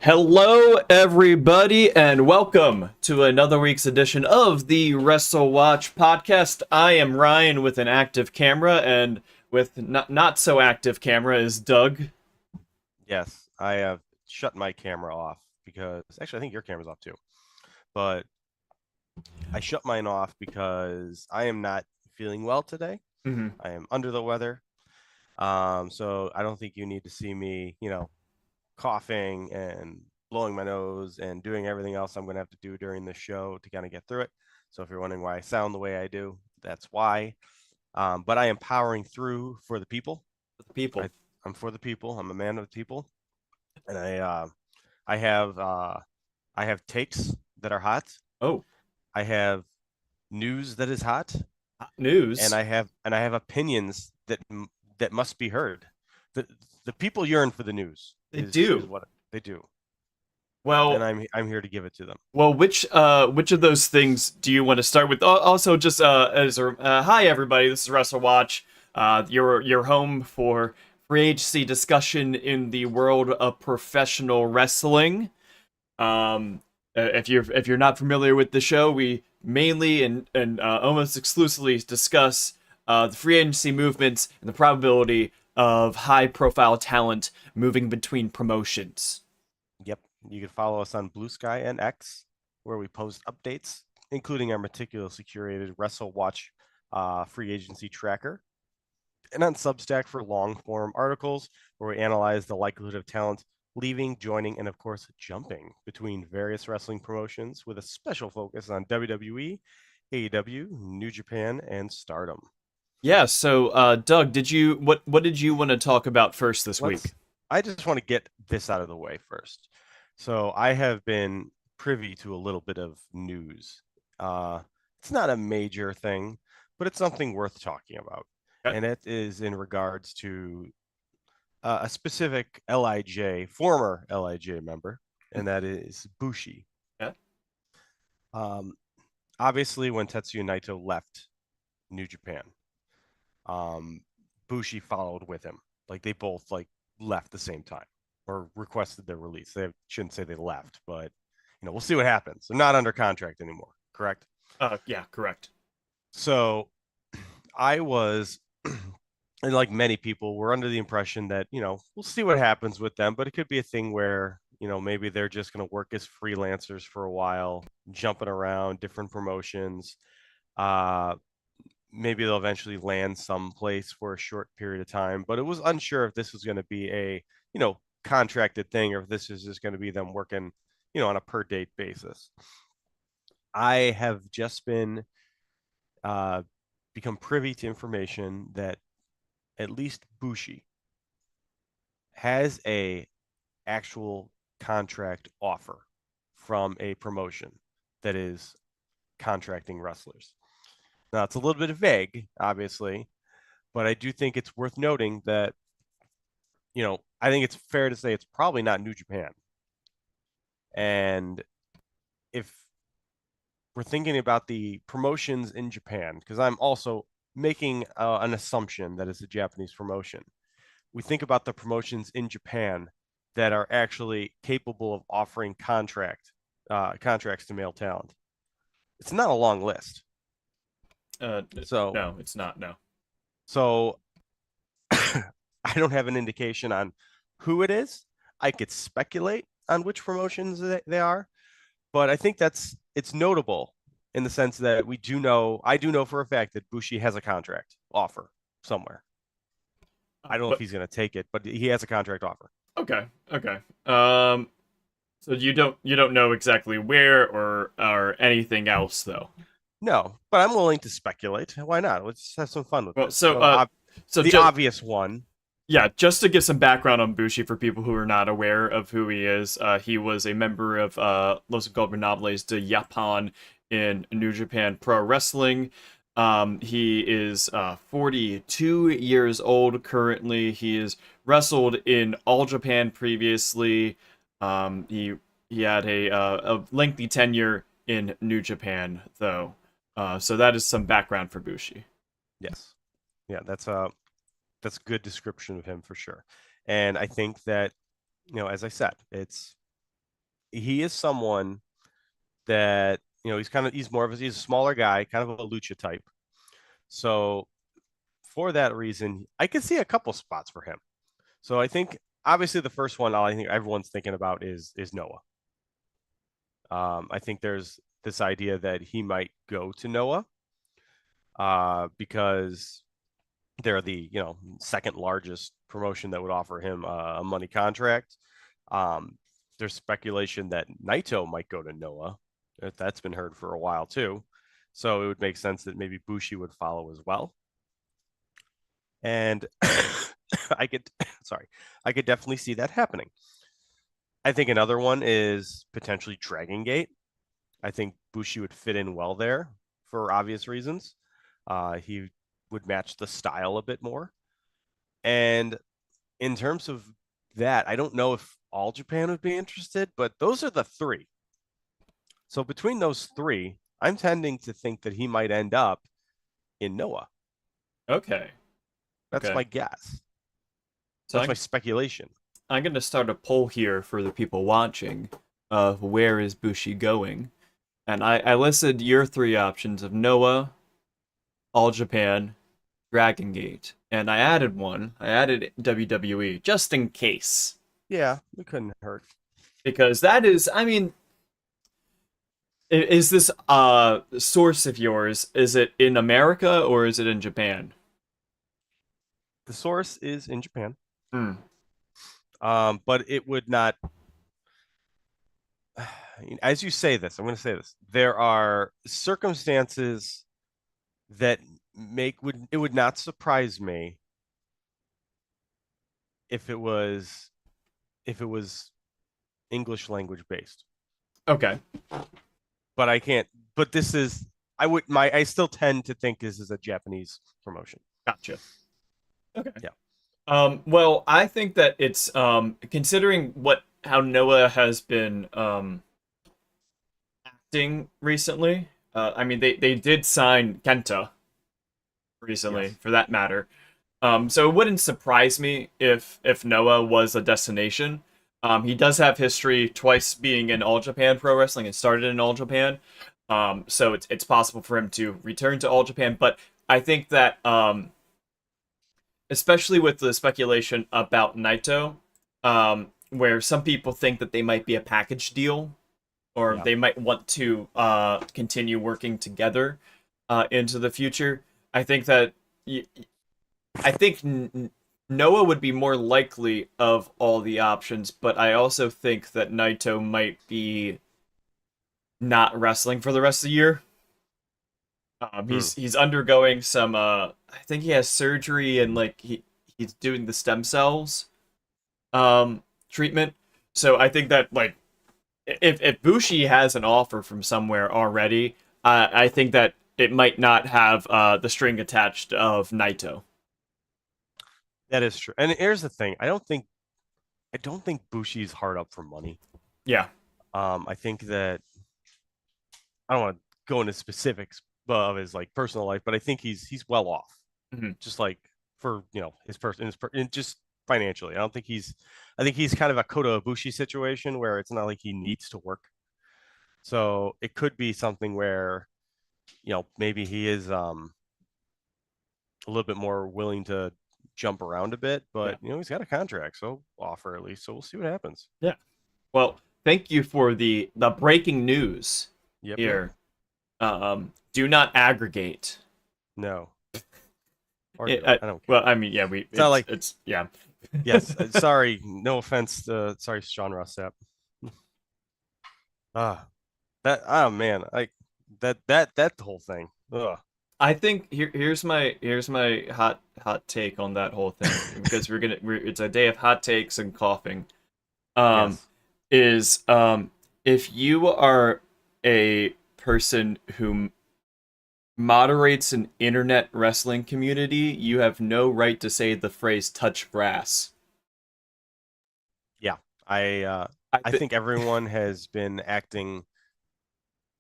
Hello, everybody, and welcome to another week's edition of the WrestleWatch podcast. I am Ryan with an active camera, and with not so active camera is Doug. Yes, I have shut my camera off because actually I think your camera's off too. But I shut mine off because I am not feeling well today. Mm-hmm. I am under the weather. So I don't think you need to see me, coughing and blowing my nose and doing everything else I'm going to have to do during the show to kind of get through it. So if you're wondering why I sound the way I do, that's why. But I am powering through for the people. The people. I'm for the people. I'm a man of the people, and I have I have takes that are hot. Oh, I have news that is hot, and news. I have opinions that must be heard. The the people yearn for the news. They Is do. what they do, and Well, I'm here to give it to them. which of those things do you want to start with? Also, just as a hi everybody, this is WrestleWatch. Your home for free agency discussion in the world of professional wrestling. If you're not familiar with the show, we mainly and almost exclusively discuss the free agency movements and the probability of high profile talent moving between promotions. Yep, you can follow us on Blue Sky and X, where we post updates, including our meticulously curated WrestleWatch free agency tracker, and on Substack for long form articles where we analyze the likelihood of talent leaving, joining, and of course, jumping between various wrestling promotions with a special focus on WWE, AEW, New Japan, and Stardom. Yeah. So, Doug, what did you want to talk about first this week? I just want to get this out of the way first. So I have been privy to a little bit of news. Uh, it's not a major thing, but it's something worth talking about. Okay. And it is in regards to a specific LIJ, former LIJ member, and that is Bushi. Yeah. Um, Obviously, when Tetsuya Naito left New Japan, um, Bushi followed with him. Like they both left the same time or requested their release. They shouldn't say they left, but we'll see what happens. They're not under contract anymore, correct? Yeah. Correct. So I was and like many people were under the impression that we'll see what happens with them, but it could be a thing where maybe they're just going to work as freelancers for a while, jumping around different promotions. uh Maybe they'll eventually land someplace for a short period of time, but it was unsure if this was going to be a contracted thing or if this is just going to be them working on a per date basis. I have just been uh become privy to information that at least Bushi has a actual contract offer from a promotion that is contracting wrestlers. Now it's a little bit vague, obviously, but I do think it's worth noting that I think it's fair to say it's probably not New Japan. And if we're thinking about the promotions in Japan, because I'm also making an assumption that it's a Japanese promotion, we think about the promotions in Japan that are actually capable of offering contracts to male talent. It's not a long list. Uh, So no, it's not. No. so I don't have an indication on who it is. I could speculate on which promotions they are, but I think it's notable in the sense that I do know for a fact that Bushi has a contract offer somewhere. I don't know if But he's going to take it, but he has a contract offer. okay. Okay. So you don't know exactly where or anything else though. No, but I'm willing to speculate. Why not? Let's have some fun with Well, this. so so The just obvious one. yeah, just to give some background on Bushi for people who are not aware of who he is, he was a member of Los Ingobernables de Japan in New Japan Pro Wrestling. He is 42 years old currently. He has wrestled in All Japan previously. He had a lengthy tenure in New Japan though. So that is some background for Bushi. Yes. Yeah, that's a good description of him for sure. And I think that, as I said, it's he is someone that he's a smaller guy, kind of a lucha type. So for that reason, I could see a couple spots for him. So I think obviously the first one I think everyone's thinking about is Noah. I think there's this idea that he might go to Noah because they're the second largest promotion that would offer him a money contract. There's speculation that Naito might go to Noah. That's been heard for a while too. So it would make sense that maybe Bushi would follow as well. And I could, I could definitely see that happening. I think another one is potentially Dragon Gate. I think Bushi would fit in well there for obvious reasons. He would match the style a bit more. And in terms of that, I don't know if all Japan would be interested, but those are the three. So between those three, I'm tending to think that he might end up in Noah. Okay. That's Okay. my guess. So That's my speculation. I'm going to start a poll here for the people watching of where is Bushi going. And I listed your three options of Noah, All Japan, Dragon Gate. And I added one. I added WWE just in case. Yeah, it couldn't hurt. Because that is, I mean, is this source of yours, is it in America or is it in Japan? The source is in Japan. Hmm. But it would not. As you say this, I'm going to say this. There are circumstances that would not surprise me if it was English language based. Okay. But I can't. But this is I still tend to think this is a Japanese promotion. Gotcha. Okay. Yeah. Well, I think that it's considering how Noah has been acting recently. I mean, they did sign Kenta recently, Yes. for that matter. So it wouldn't surprise me if Noah was a destination. He does have history twice being in All Japan Pro Wrestling and started in All Japan. So it's possible for him to return to All Japan, but I think that especially with the speculation about Naito, where some people think that they might be a package deal, or Yeah. they might want to continue working together into the future. I think that I think Noah would be more likely of all the options, but I also think that Naito might be not wrestling for the rest of the year. He's undergoing some I think he has surgery and like he's doing the stem cells treatment. So I think that like if Bushi has an offer from somewhere already, I think that it might not have the string attached of Naito. That is true. And here's the thing: I don't think Bushi's hard up for money. Yeah. I think that I don't want to go into specifics of his like personal life, but I think he's well off, Mhm. just like for just financially. I think he's kind of a Kota Ibushi situation where it's not like he needs to work. So it could be something where maybe he is a little bit more willing to jump around a bit, Yeah. but he's got a contract, so offer at least. So we'll see what happens. Yeah. Well, thank you for the breaking news Yep, yep. here. Do not aggregate. No. Or It, I don't care. well, I mean, yeah, It's not like it's yeah. yes. Sorry, no offense. Sorry, Sean Rossap. Ah, that man, that whole thing. Ugh. I think here's my hot take on that whole thing because it's a day of hot takes and coughing. Um, Yes. is if you are a person who moderates an internet wrestling community, you have no right to say the phrase "touch brass." Yeah. I uh, I, I think everyone has been acting.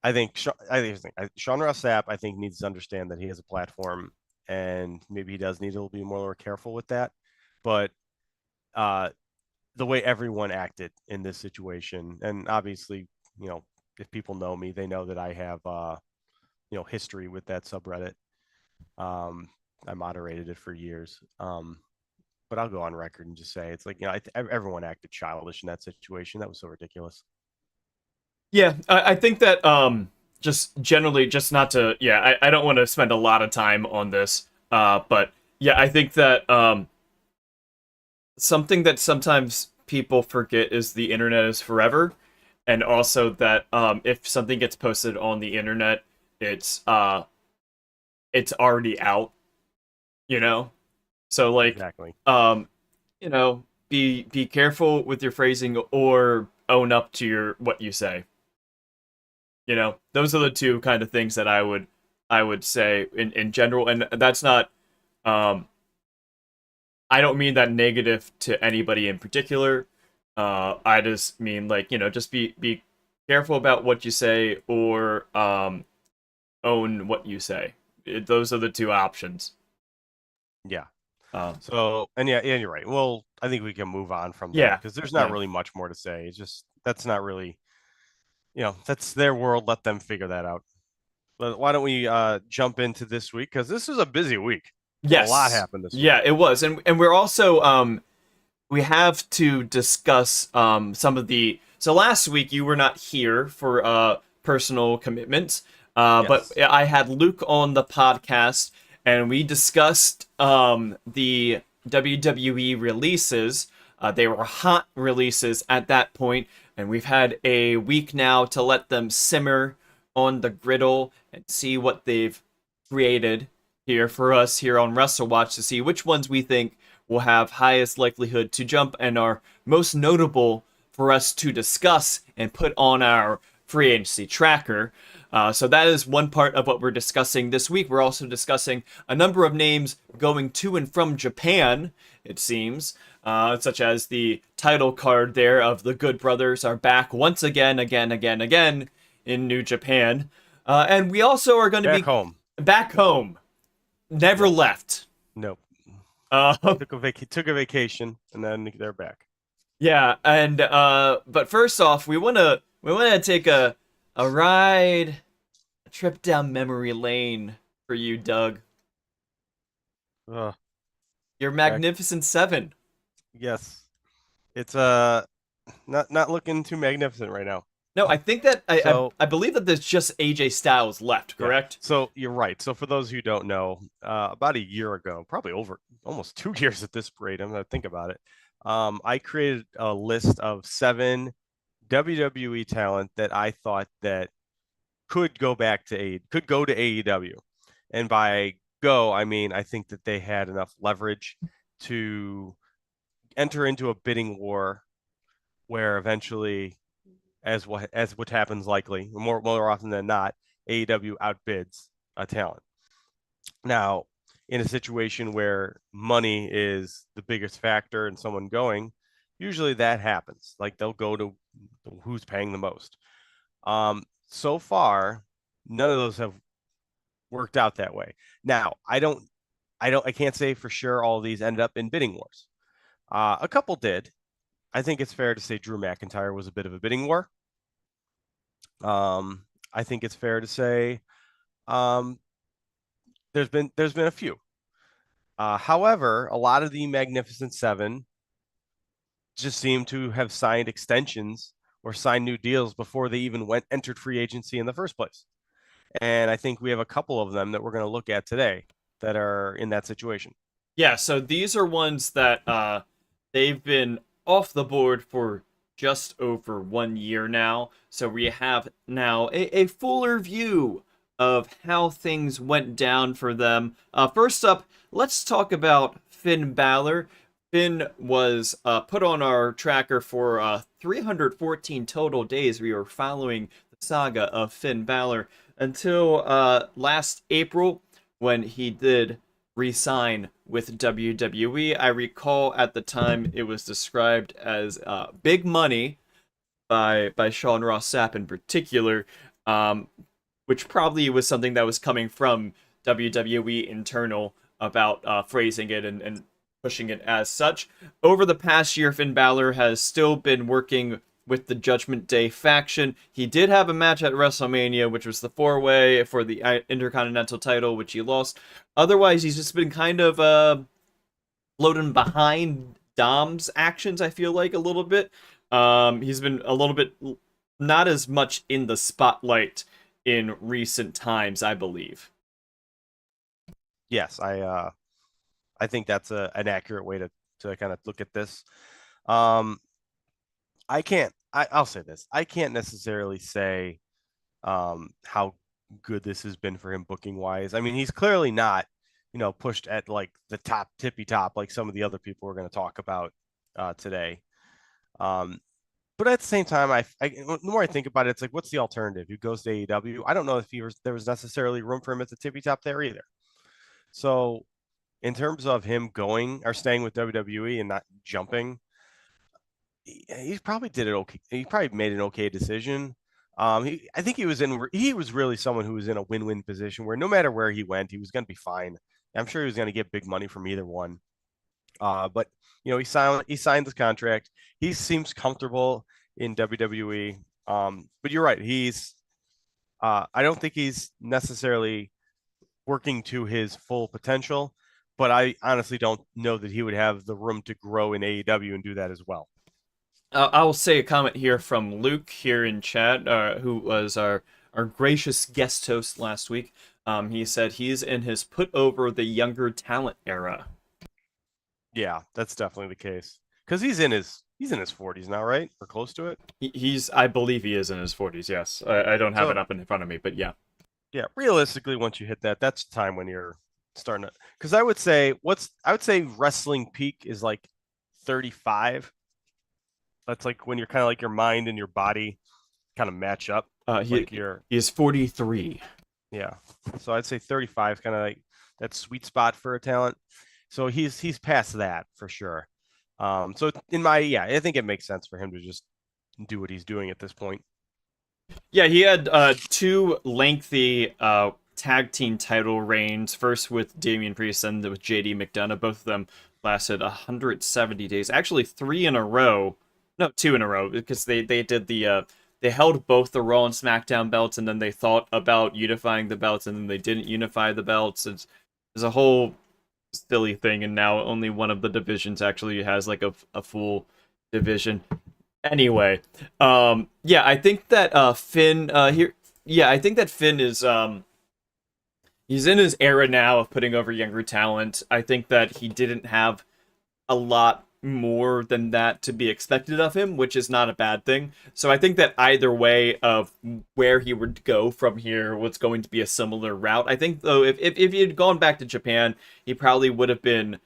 Sean Ross Sapp, I think, needs to understand that he has a platform, and maybe he does need to be more careful with that. But uh, the way everyone acted in this situation. And obviously, if people know me, they know that I have history with that subreddit. I moderated it for years. But I'll go on record and just say it's like, everyone acted childish in that situation. That was so ridiculous. Yeah, I think that just generally, just not to, yeah, I don't want to spend a lot of time on this, but yeah, I think that something that sometimes people forget is the internet is forever, and also that if something gets posted on the internet, it's uh it's already out, you know. So like, Exactly. be careful with your phrasing or own up to your what you say. Those are the two kind of things that I would say in general, and that's not um I don't mean that negative to anybody in particular. I just mean like, just be careful about what you say or own what you say. Those are the two options. Yeah. Um, So, and yeah, you're right. Well, I think we can move on from that yeah, because there's not yeah. really much more to say. It's just that's not really, that's their world. Let them figure that out. But why don't we jump into this week? Because this is a busy week. A lot Yes. happened this week. Yeah, it was. And we're also we have to discuss some of the so last week you were not here for personal commitments. But Yes. I had Luke on the podcast and we discussed the WWE releases. They were hot releases at that point, and we've had a week now to let them simmer on the griddle and see what they've created here for us here on WrestleWatch to see which ones we think will have highest likelihood to jump and are most notable for us to discuss and put on our free agency tracker. So that is one part of what we're discussing this week. We're also discussing a number of names going to and from Japan, it seems, such as the title card there of the Good Brothers are back once again, again in New Japan. And we also are going to Back be home. back home, never Yes. left. Nope. Uh, Took a vacation and then they're back. yeah, and but first off, we wanna take a ride, a trip down memory lane for you, Doug. Ugh, Your back. Magnificent Seven. Yes. It's not looking too magnificent right now. No, I think that So I believe that there's just AJ Styles left, yeah. correct? So you're right. So for those who don't know, about a year ago, probably over almost 2 years at this rate, I'm gonna think about it. I created a list of 7 WWE talent that I thought that could go to AEW. And by go, I mean I think that they had enough leverage to enter into a bidding war where eventually, as what happens likely, more often than not, AEW outbids a talent. Now, in a situation where money is the biggest factor in someone going, usually that happens. Like they'll go to who's paying the most. So far, none of those have worked out that way. Now, I can't say for sure all of these ended up in bidding wars. A couple did. I think it's fair to say Drew McIntyre was a bit of a bidding war. I think it's fair to say um, there's been a few. However, a lot of the Magnificent Seven just seem to have signed extensions or signed new deals before they even entered free agency in the first place. And I think we have a couple of them that we're going to look at today that are in that situation. Yeah, so these are ones that they've been off the board for just over 1 year now. So we have now a fuller view of how things went down for them. First up, let's talk about Finn Balor. Finn was put on our tracker for 314 total days. We were following the saga of Finn Balor until last April when he did re-sign with WWE. I recall at the time it was described as big money by Sean Ross Sapp in particular, um, which probably was something that was coming from WWE internal about phrasing it and pushing it as such. Over the past year, Finn Balor has still been working with the Judgment Day faction. He did have a match at WrestleMania, which was the four-way for the Intercontinental title, which he lost. Otherwise, he's just been kind of floating behind Dom's actions, I feel like, a little bit. He's been a little bit not as much in the spotlight in recent times, I believe. Yes, I think that's an accurate way to kind of look at this. I'll say this. I can't necessarily say how good this has been for him booking wise. I mean, he's clearly not, pushed at like the tippy top like some of the other people we're going to talk about today. But at the same time, the more I think about it, it's like, what's the alternative? Who goes to AEW? I don't know if there was necessarily room for him at the tippy top there either. So in terms of him going or staying with WWE and not jumping, he probably did it okay. He probably made an okay decision. I think he was really someone who was in a win-win position where no matter where he went, he was going to be fine. I'm sure he was going to get big money from either one. But he signed this contract. He seems comfortable in WWE. But you're right. I don't think he's necessarily working to his full potential, but I honestly don't know that he would have the room to grow in AEW and do that as well. I will say a comment here from Luke here in chat, who was our gracious guest host last week. He said he's in his put over the younger talent era. Yeah, that's definitely the case because he's in his 40s now, right? Or close to it. I believe he is in his 40s. Yes, I don't have it up in front of me, but yeah. Yeah, realistically, once you hit that, that's the time when you're starting to. Because I would say wrestling peak is like 35. That's like when you're kind of like your mind and your body kind of match up. He is 43. Yeah, so I'd say 35 is kind of like that sweet spot for a talent. So he's past that for sure. So I think it makes sense for him to just do what he's doing at this point. Yeah, he had two lengthy tag team title reigns. First with Damian Priest and with JD McDonough. Both of them lasted 170 days. Actually, 3 in a row. No, 2 in a row because they did they held both the Raw and SmackDown belts, and then they thought about unifying the belts, and then they didn't unify the belts. It's a whole silly thing, and now only one of the divisions actually has like a full division. Anyway, I think that Finn I think that Finn is he's in his era now of putting over younger talent. I think that he didn't have a lot more than that to be expected of him, which is not a bad thing. So I think that either way of where he would go from here was going to be a similar route. I think though if he had gone back to Japan, he probably would have been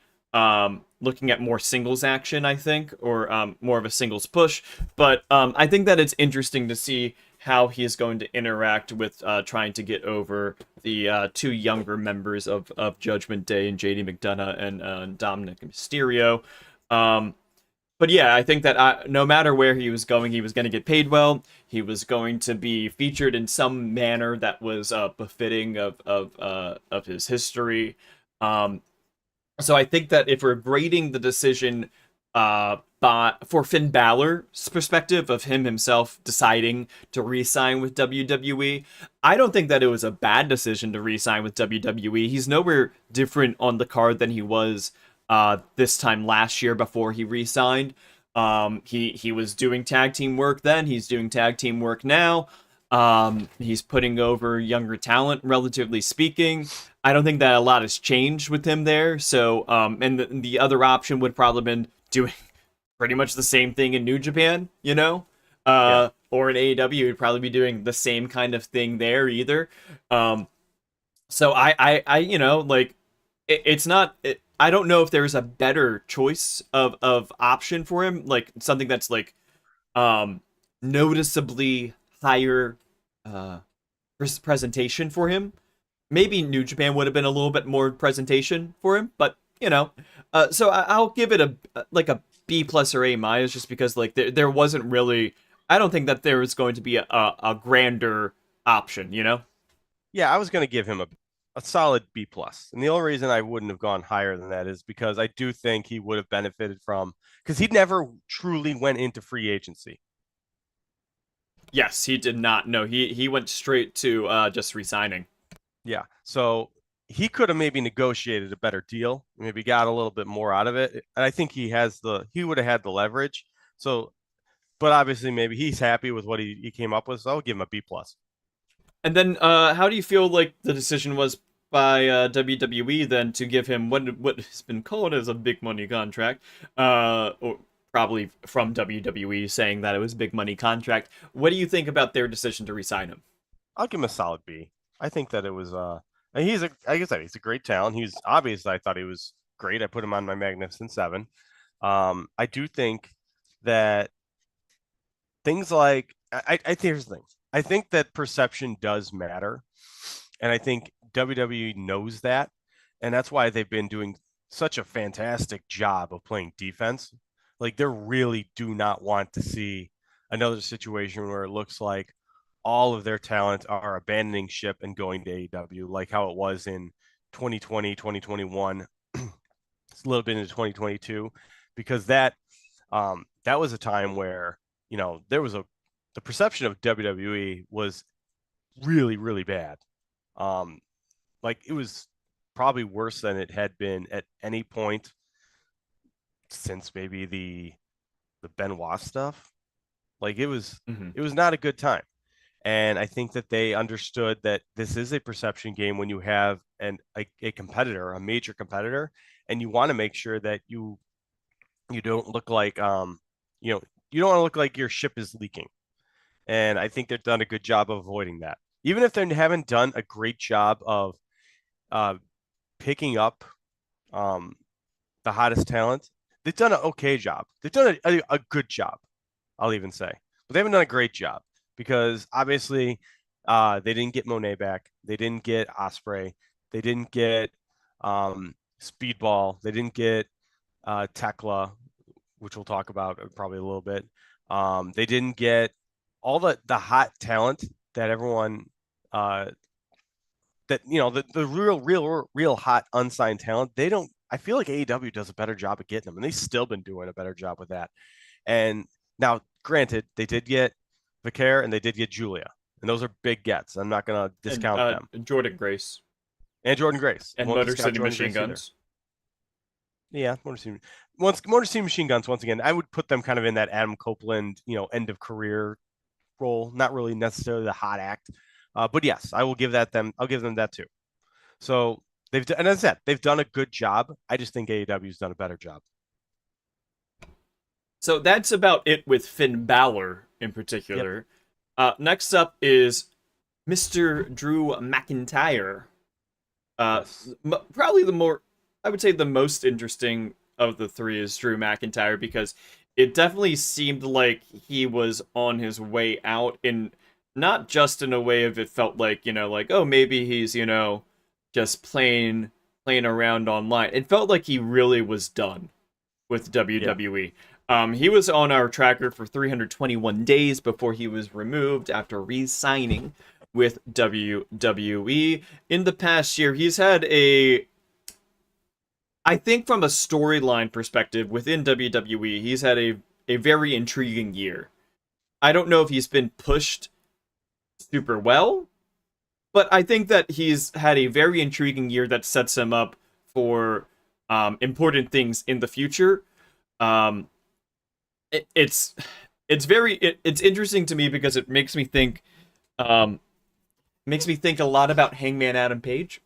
looking at more singles action, I think, or more of a singles push. But I think that it's interesting to see how he is going to interact with trying to get over the 2 younger members of Judgment Day and JD McDonough and Dominic Mysterio. But yeah, I think that no matter where he was going to get paid well. He was going to be featured in some manner that was befitting of his history. So I think that if we're grading the decision for Finn Balor's perspective of him himself deciding to re-sign with WWE, I don't think that it was a bad decision to re-sign with WWE. He's nowhere different on the card than he was this time last year before he re-signed. He was doing tag team work then. He's doing tag team work now. He's putting over younger talent, relatively speaking. I don't think that a lot has changed with him there. So, and the other option would probably been doing pretty much the same thing in New Japan, or in AEW, would probably be doing the same kind of thing there either. So it's not. I don't know if there's a better choice of option for him, like something that's like noticeably higher presentation for him. Maybe New Japan would have been a little bit more presentation for him, but so I'll give it a B plus or A minus, just because like there wasn't really. I don't think that there was going to be a grander option, Yeah, I was going to give him a solid B plus. And the only reason I wouldn't have gone higher than that is because I do think he would have benefited from because he never truly went into free agency. Yes, he did not. No, he went straight to just resigning. Yeah. So he could have maybe negotiated a better deal, maybe got a little bit more out of it. And I think he would have had the leverage. So, but obviously maybe he's happy with what he came up with. So I'll give him a B plus. And then, how do you feel like the decision was by WWE then to give him what has been called as a big money contract, or probably from WWE saying that it was a big money contract? What do you think about their decision to resign him? I'll give him a solid B. I think that it was and like I said, he's a great talent. He's obviously I thought he was great. I put him on my Magnificent Seven. I do think that things like I think here's the thing. I think that perception does matter. And I think WWE knows that. And that's why they've been doing such a fantastic job of playing defense. Like they really do not want to see another situation where it looks like all of their talent are abandoning ship and going to AEW, like how it was in 2020, 2021, it's a little bit into 2022, because that was a time where, there was the perception of WWE was really, really bad. Um, like it was probably worse than it had been at any point since maybe the Benoit stuff. Like Mm-hmm. it was not a good time. And I think that they understood that this is a perception game when you have a competitor, a major competitor, and you want to make sure that you don't look like you know you don't want to look like your ship is leaking. And I think they've done a good job of avoiding that. Even if they haven't done a great job of uh, picking up um, the hottest talent, they've done an okay job. They've done a good job, I'll even say. But they haven't done a great job because obviously they didn't get Monet back. They didn't get Osprey. They didn't get Speedball. They didn't get Thekla, which we'll talk about probably a little bit. They didn't get all the hot talent that everyone that the real hot unsigned talent. They don't. I feel like AEW does a better job of getting them, and they've still been doing a better job with that. And now, granted, they did get Vicaire and they did get Julia, and those are big gets. I'm not going to And discount them. Jordan Grace And Jordan Grace and won't Motor discount City Jordan Machine Grace either. Guns. Yeah, Motor City Machine Guns. Once again, I would put them kind of in that Adam Copeland, end of career role. Not really necessarily the hot act, but yes, I will give that them. I'll give them that too. So and as I said, they've done a good job. I just think AEW's done a better job. So that's about it with Finn Balor in Yep. particular. Next up is Mr. Drew McIntyre. Yes. Probably I would say the most interesting of the three is Drew McIntyre because it definitely seemed like he was on his way out, and not just in a way of it felt like, like, oh, maybe he's, just playing around online. It felt like he really was done with Yeah. WWE. He was on our tracker for 321 days before he was removed after re-signing with WWE. In the past year, he's had I think from a storyline perspective within WWE, he's had a very intriguing year. I don't know if he's been pushed super well, but I think that he's had a very intriguing year that sets him up for important things in the future. Um, it's it's interesting to me because it um, makes me think a lot about Hangman Adam Page.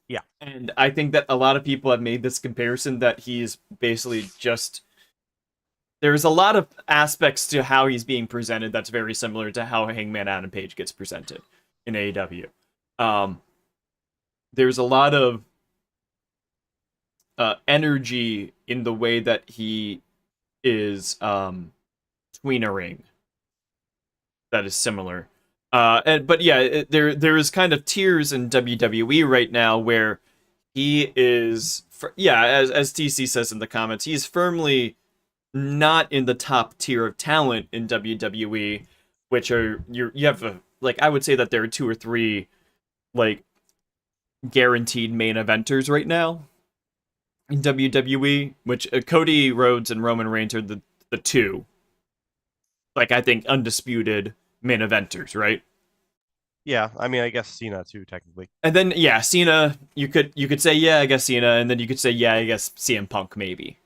Yeah. And I think that a lot of people have made this comparison that he's basically just there's a lot of aspects to how he's being presented that's very similar to how Hangman Adam Page gets presented in AEW. Um, there's a lot of energy in the way that he is tweenering that is similar. But yeah, there is kind of tiers in WWE right now where he is, as TC says in the comments, he's firmly not in the top tier of talent in WWE, which are you have like I would say that there are two or three like guaranteed main eventers right now in WWE, which Cody Rhodes and Roman Reigns are the two, like, I think, undisputed main eventers, right? Yeah, I mean, I guess Cena too, technically. And then yeah, Cena, you could say yeah, I guess Cena, and then you could say yeah, I guess CM Punk maybe.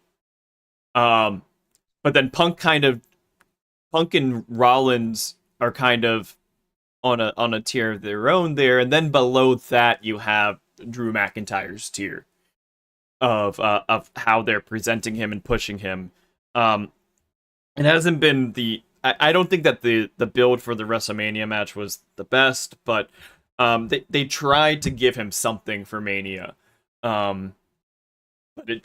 Um, but then Punk and Rollins are kind of on a tier of their own there, and then below that you have Drew McIntyre's tier of how they're presenting him and pushing him. It hasn't been I don't think that the build for the WrestleMania match was the best, but they tried to give him something for Mania. But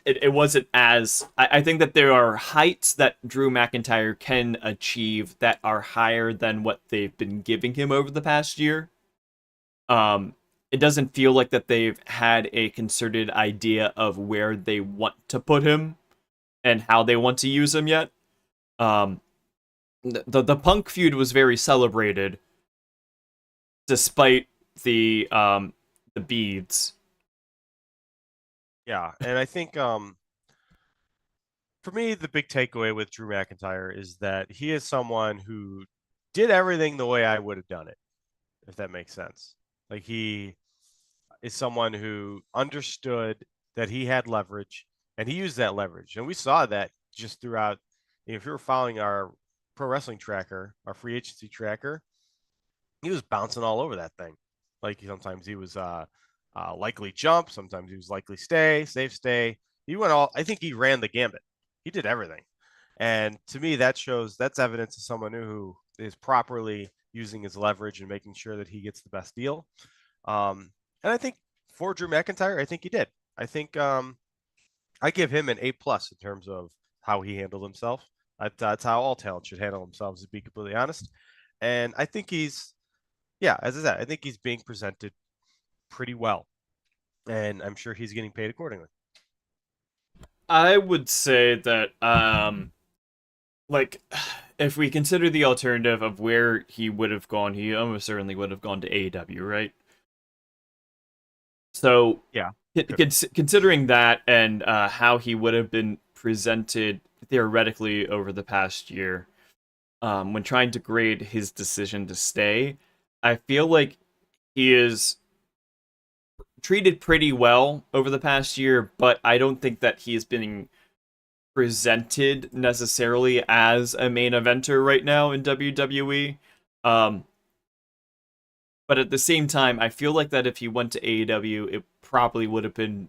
it wasn't as I think that there are heights that Drew McIntyre can achieve that are higher than what they've been giving him over the past year. It doesn't feel like that they've had a concerted idea of where they want to put him and how they want to use him yet. The Punk feud was very celebrated, despite the beads. Yeah, and I think for me, the big takeaway with Drew McIntyre is that he is someone who did everything the way I would have done it, if that makes sense. Like, he is someone who understood that he had leverage, and he used that leverage. And we saw that just throughout. If you were following our pro wrestling tracker, our free agency tracker, he was bouncing all over that thing. Like, sometimes he was likely jump, sometimes he was likely stay, safe stay. He went all. I think he ran the gambit. He did everything, and to me, that's evidence of someone who is properly using his leverage and making sure that he gets the best deal. And I think for Drew McIntyre, I think he did. I think I give him an A+ in terms of how he handled himself. That's how all talent should handle themselves, to be completely honest. And I think yeah, as I said, I think he's being presented pretty well, and I'm sure he's getting paid accordingly. I would say that like, if we consider the alternative of where he would have gone, he almost certainly would have gone to AEW, right? So, Yeah, considering that and how he would have been presented theoretically over the past year, when trying to grade his decision to stay, I feel like he is treated pretty well over the past year, but I don't think that he is being presented necessarily as a main eventer right now in WWE. Um, but at the same time, I feel like that if he went to AEW, it probably would have been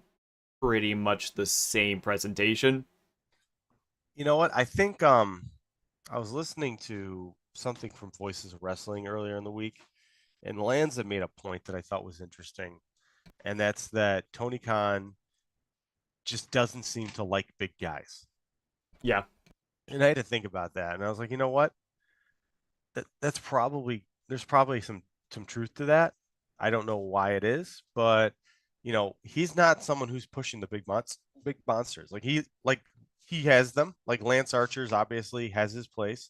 pretty much the same presentation. you know what? I think I was listening to something from Voices of Wrestling earlier in the week, and Lanza made a point that I thought was interesting, and that's that Tony Khan just doesn't seem to like big guys. Yeah. And I had to think about that, and I was like, you know what? That's probably there's probably some truth to that. I don't know why it is, but he's not someone who's pushing the big monsters. He has them. Like, Lance Archer's obviously has his place.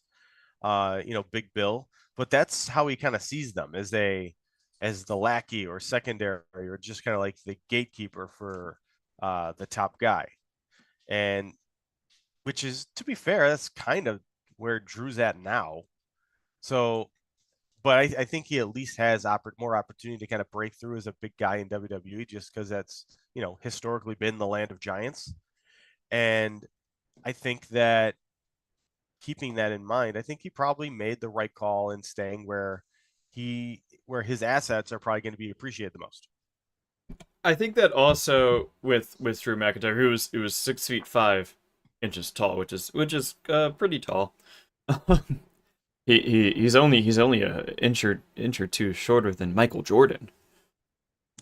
Big Bill, but that's how he kind of sees them, as the lackey or secondary, or just kind of like the gatekeeper for the top guy. And which is, to be fair, that's kind of where Drew's at now. So, but I think he at least has more opportunity to kind of break through as a big guy in WWE, just because that's historically been the land of giants. And I think that, keeping that in mind, I think he probably made the right call in staying where his assets are probably going to be appreciated the most. I think that also with Drew McIntyre, who was 6 feet 5 inches tall, which is pretty tall. He's only a inch or two shorter than Michael Jordan.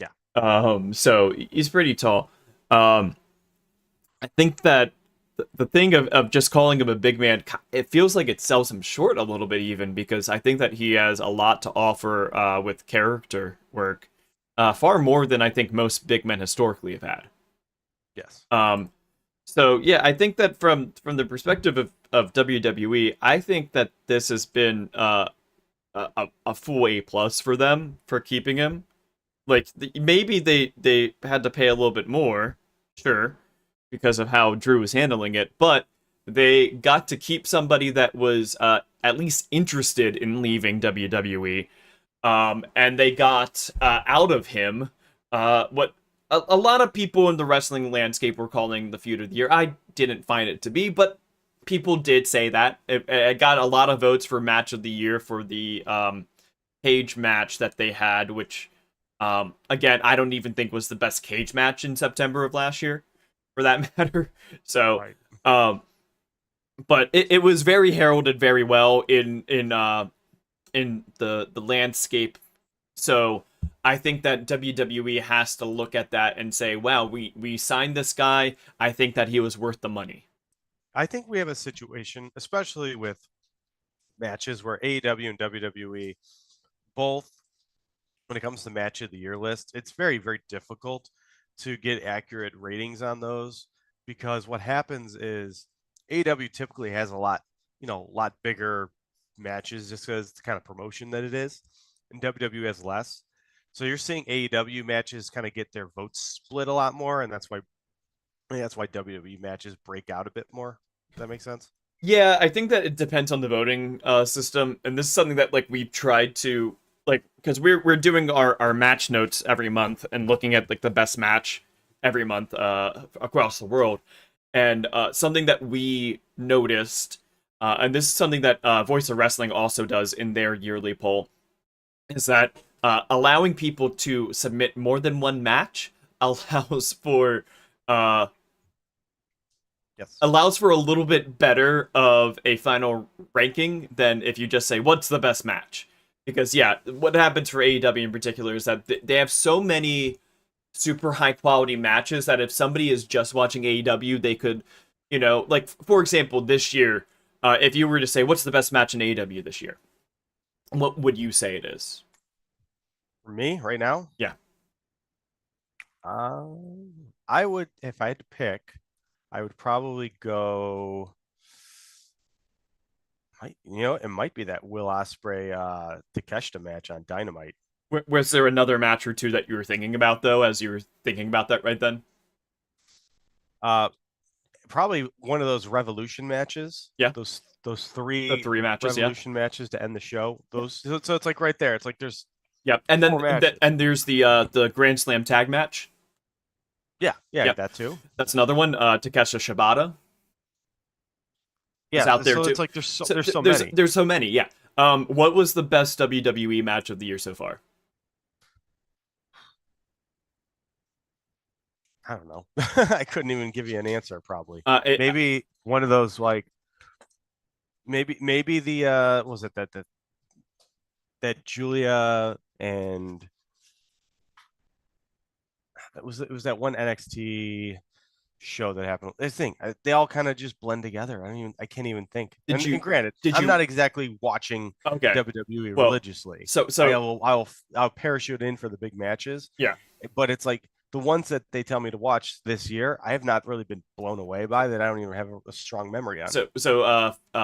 Yeah. So he's pretty tall. I think that the thing of just calling him a big man, it feels like it sells him short a little bit, even because I think that he has a lot to offer with character work, far more than I think most big men historically have had. Yes. So yeah, I think that from the perspective of WWE, I think that this has been a full A+ for them for keeping him. like maybe they had to pay a little bit more, sure, because of how Drew was handling it, but they got to keep somebody that was at least interested in leaving WWE, and they got out of him what a lot of people in the wrestling landscape were calling the feud of the year. I didn't find it to be, but people did say that. It got a lot of votes for match of the year for the cage match that they had, which again, I don't even think was the best cage match in September of last year, for that matter. So, Right. But it was very heralded very well in the landscape. So I think that WWE has to look at that and say, wow, we signed this guy. I think that he was worth the money. I think we have a situation, especially with matches where AEW and WWE both, when it comes to match of the year list, it's very, very difficult to get accurate ratings on those because what happens is AEW typically has a lot, lot bigger matches just because it's the kind of promotion that it is, and WWE has less. So you're seeing AEW matches kind of get their votes split a lot more, and that's why WWE matches break out a bit more. Does that make sense? Yeah, I think that it depends on the voting system, and this is something that like we've tried to like because we're doing our match notes every month and looking at like the best match every month across the world, and something that we noticed, and this is something that Voice of Wrestling also does in their yearly poll, is that allowing people to submit more than one match allows for uh, Yes. allows for a little bit better of a final ranking than if you just say what's the best match. Because yeah, what happens for AEW in particular is that they have so many super high quality matches that if somebody is just watching AEW, they could, like for example, this year, if you were to say what's the best match in AEW this year, what would you say it is? For me, right now, Yeah. I would, if I had to pick, I would probably go. It might be that Will Ospreay Takeshita match on Dynamite. Was there another match or two that you were thinking about though, as you were thinking about that right then? Uh, Probably one of those Revolution matches. Yeah, Those the three three matches. Yeah. Revolution matches to end the show. So it's like right there. It's like there's Yep, and four then matches. and there's the Grand Slam tag match. Yeah, Yep, that too. that's another one. Takesha Shibata is Yeah, out there so too. it's like there's so many. There's so many. Yeah. What was the best WWE match of the year so far? I don't know. I couldn't even give you an answer. Probably It, maybe one of those like maybe the what was it that Julia and it was that one NXT show that happened. They all kind of just blend together. I can't even think. did And you granted, did I'm you not exactly watching okay? WWE Well, religiously. so I'll parachute in for the big matches, yeah. but it's like the ones that they tell me to watch this year, I have not really been blown away by that. I don't even have a strong memory on.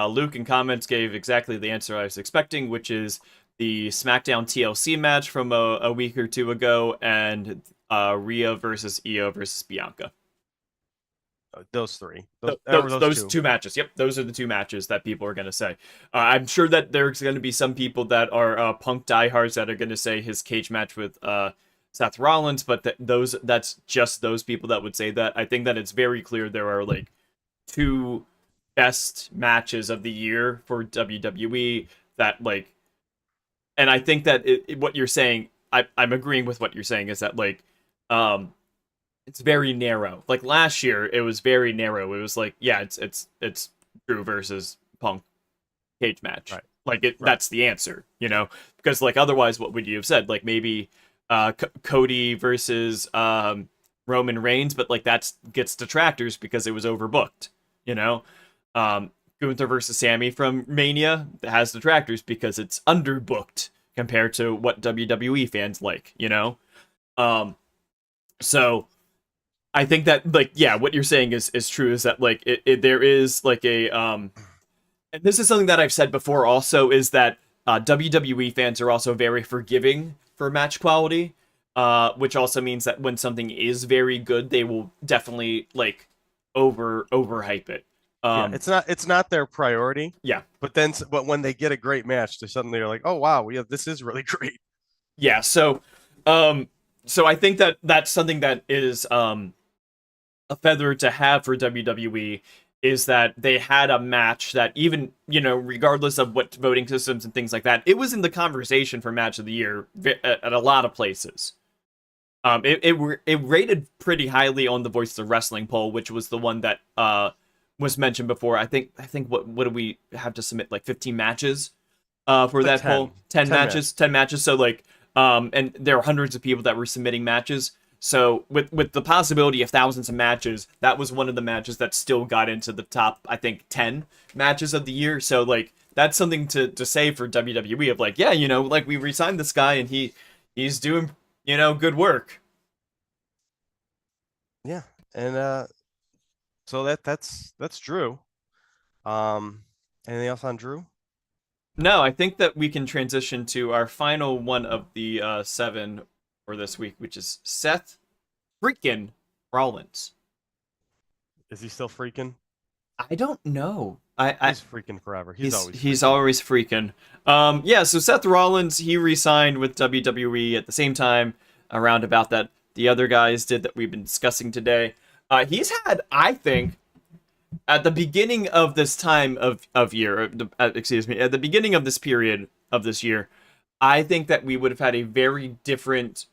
Luke in comments gave exactly the answer I was expecting, which is the SmackDown TLC match from a week or two ago, and Rhea versus Io versus Bianca. Those three, Those two matches. Yep, those are the two matches that people are going to say. I'm sure that there's going to be some people that are Punk diehards that are going to say his cage match with Seth Rollins, but that's just those people that would say that. I think that it's very clear there are like two best matches of the year for WWE that like, and I think that what you're saying, I'm agreeing with what you're saying is that like, it's very narrow. Like last year, it was very narrow. It was like, yeah, it's Drew versus Punk cage match. Right. Like Right. that's the answer, because like otherwise, what would you have said? Like maybe Cody versus Roman Reigns, but like that gets detractors because it was overbooked. You know, Gunther versus Sammy from Mania has detractors because it's underbooked compared to what WWE fans like. So I think that like yeah, what you're saying is true. Is that like there is like a and this is something that I've said before. Also, is that WWE fans are also very forgiving for match quality. which also means that when something is very good, they will definitely like overhype it. Yeah, it's not their priority. Yeah, But when they get a great match, they suddenly are like, oh wow, this is really great. yeah. Um, so I think that that's something that is a feather to have for WWE is that they had a match that even, regardless of what voting systems and things like that, it was in the conversation for match of the year at a lot of places. It rated pretty highly on the Voice of Wrestling poll, which was the one that was mentioned before. I think what do we have to submit, like 15 matches for Like that 10. poll? 10 matches, matches. 10 matches. So like and there are hundreds of people that were submitting matches. So with the possibility of thousands of matches, that was one of the matches that still got into the top, I think, 10 matches of the year. So like that's something to say for WWE of like, yeah, like we re-signed this guy and he's doing, good work. Yeah. And so that's Drew. Anything else on Drew? No, I think that we can transition to our final one of the 7 for this week, which is Seth freaking Rollins. Is he still freaking? I don't know. I He's freaking forever. He's always he's freaking. always freaking. Yeah, so Seth Rollins, he re-signed with WWE at the same time around about that the other guys did that we've been discussing today. He's had, I think, at the beginning of this time of year, excuse me, at the beginning of this period of this year, I think that we would have had a very different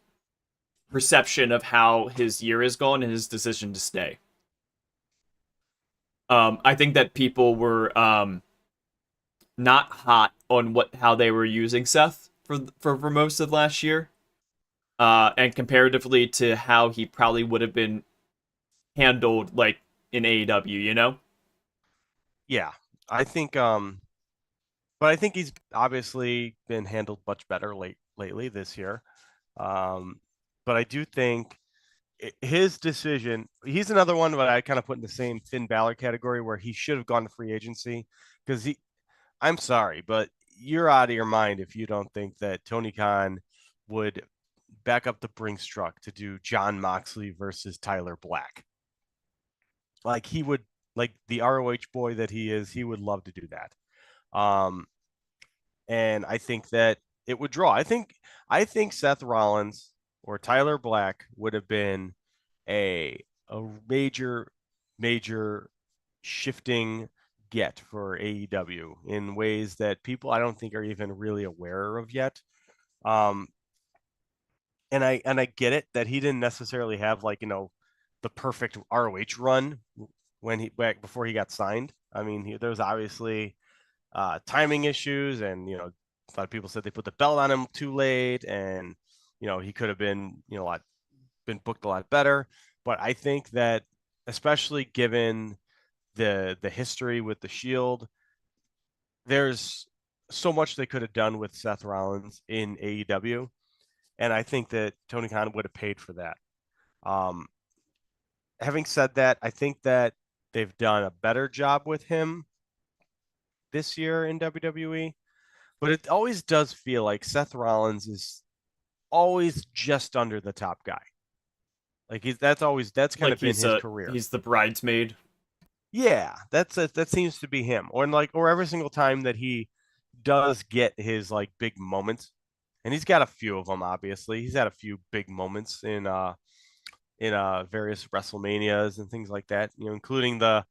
perception of how his year is gone and his decision to stay. I think that people were not hot on how they were using Seth for most of last year, and comparatively to how he probably would have been handled like in AEW, Yeah. I think but I think he's obviously been handled much better lately this year. Um but I do think his decision, he's another one that I kind of put in the same Finn Balor category where he should have gone to free agency because I'm sorry, but you're out of your mind if you don't think that Tony Khan would back up the Brinks truck to do John Moxley versus Tyler Black. Like he would, like the ROH boy that he is, he would love to do that. Um, and I think that it would draw. I think Seth Rollins or Tyler Black would have been a major shifting get for AEW in ways that people I don't think are even really aware of yet. Um, and I get it that he didn't necessarily have like the perfect ROH run when he back before he got signed. I mean, there was obviously timing issues, and a lot of people said they put the belt on him too late, and he could have been been booked a lot better. But I think that especially given the history with the Shield, there's so much they could have done with Seth Rollins in AEW, and I think that Tony Khan would have paid for that. Um, Having said that, I think that they've done a better job with him this year in WWE, but it always does feel like Seth Rollins is always just under the top guy. Like that's kind like of been his career. he's the bridesmaid. Yeah, that seems to be him. Or every single time that he does get his like big moments, and he's got a few of them. Obviously, he's had a few big moments in various WrestleManias and things like that. Including the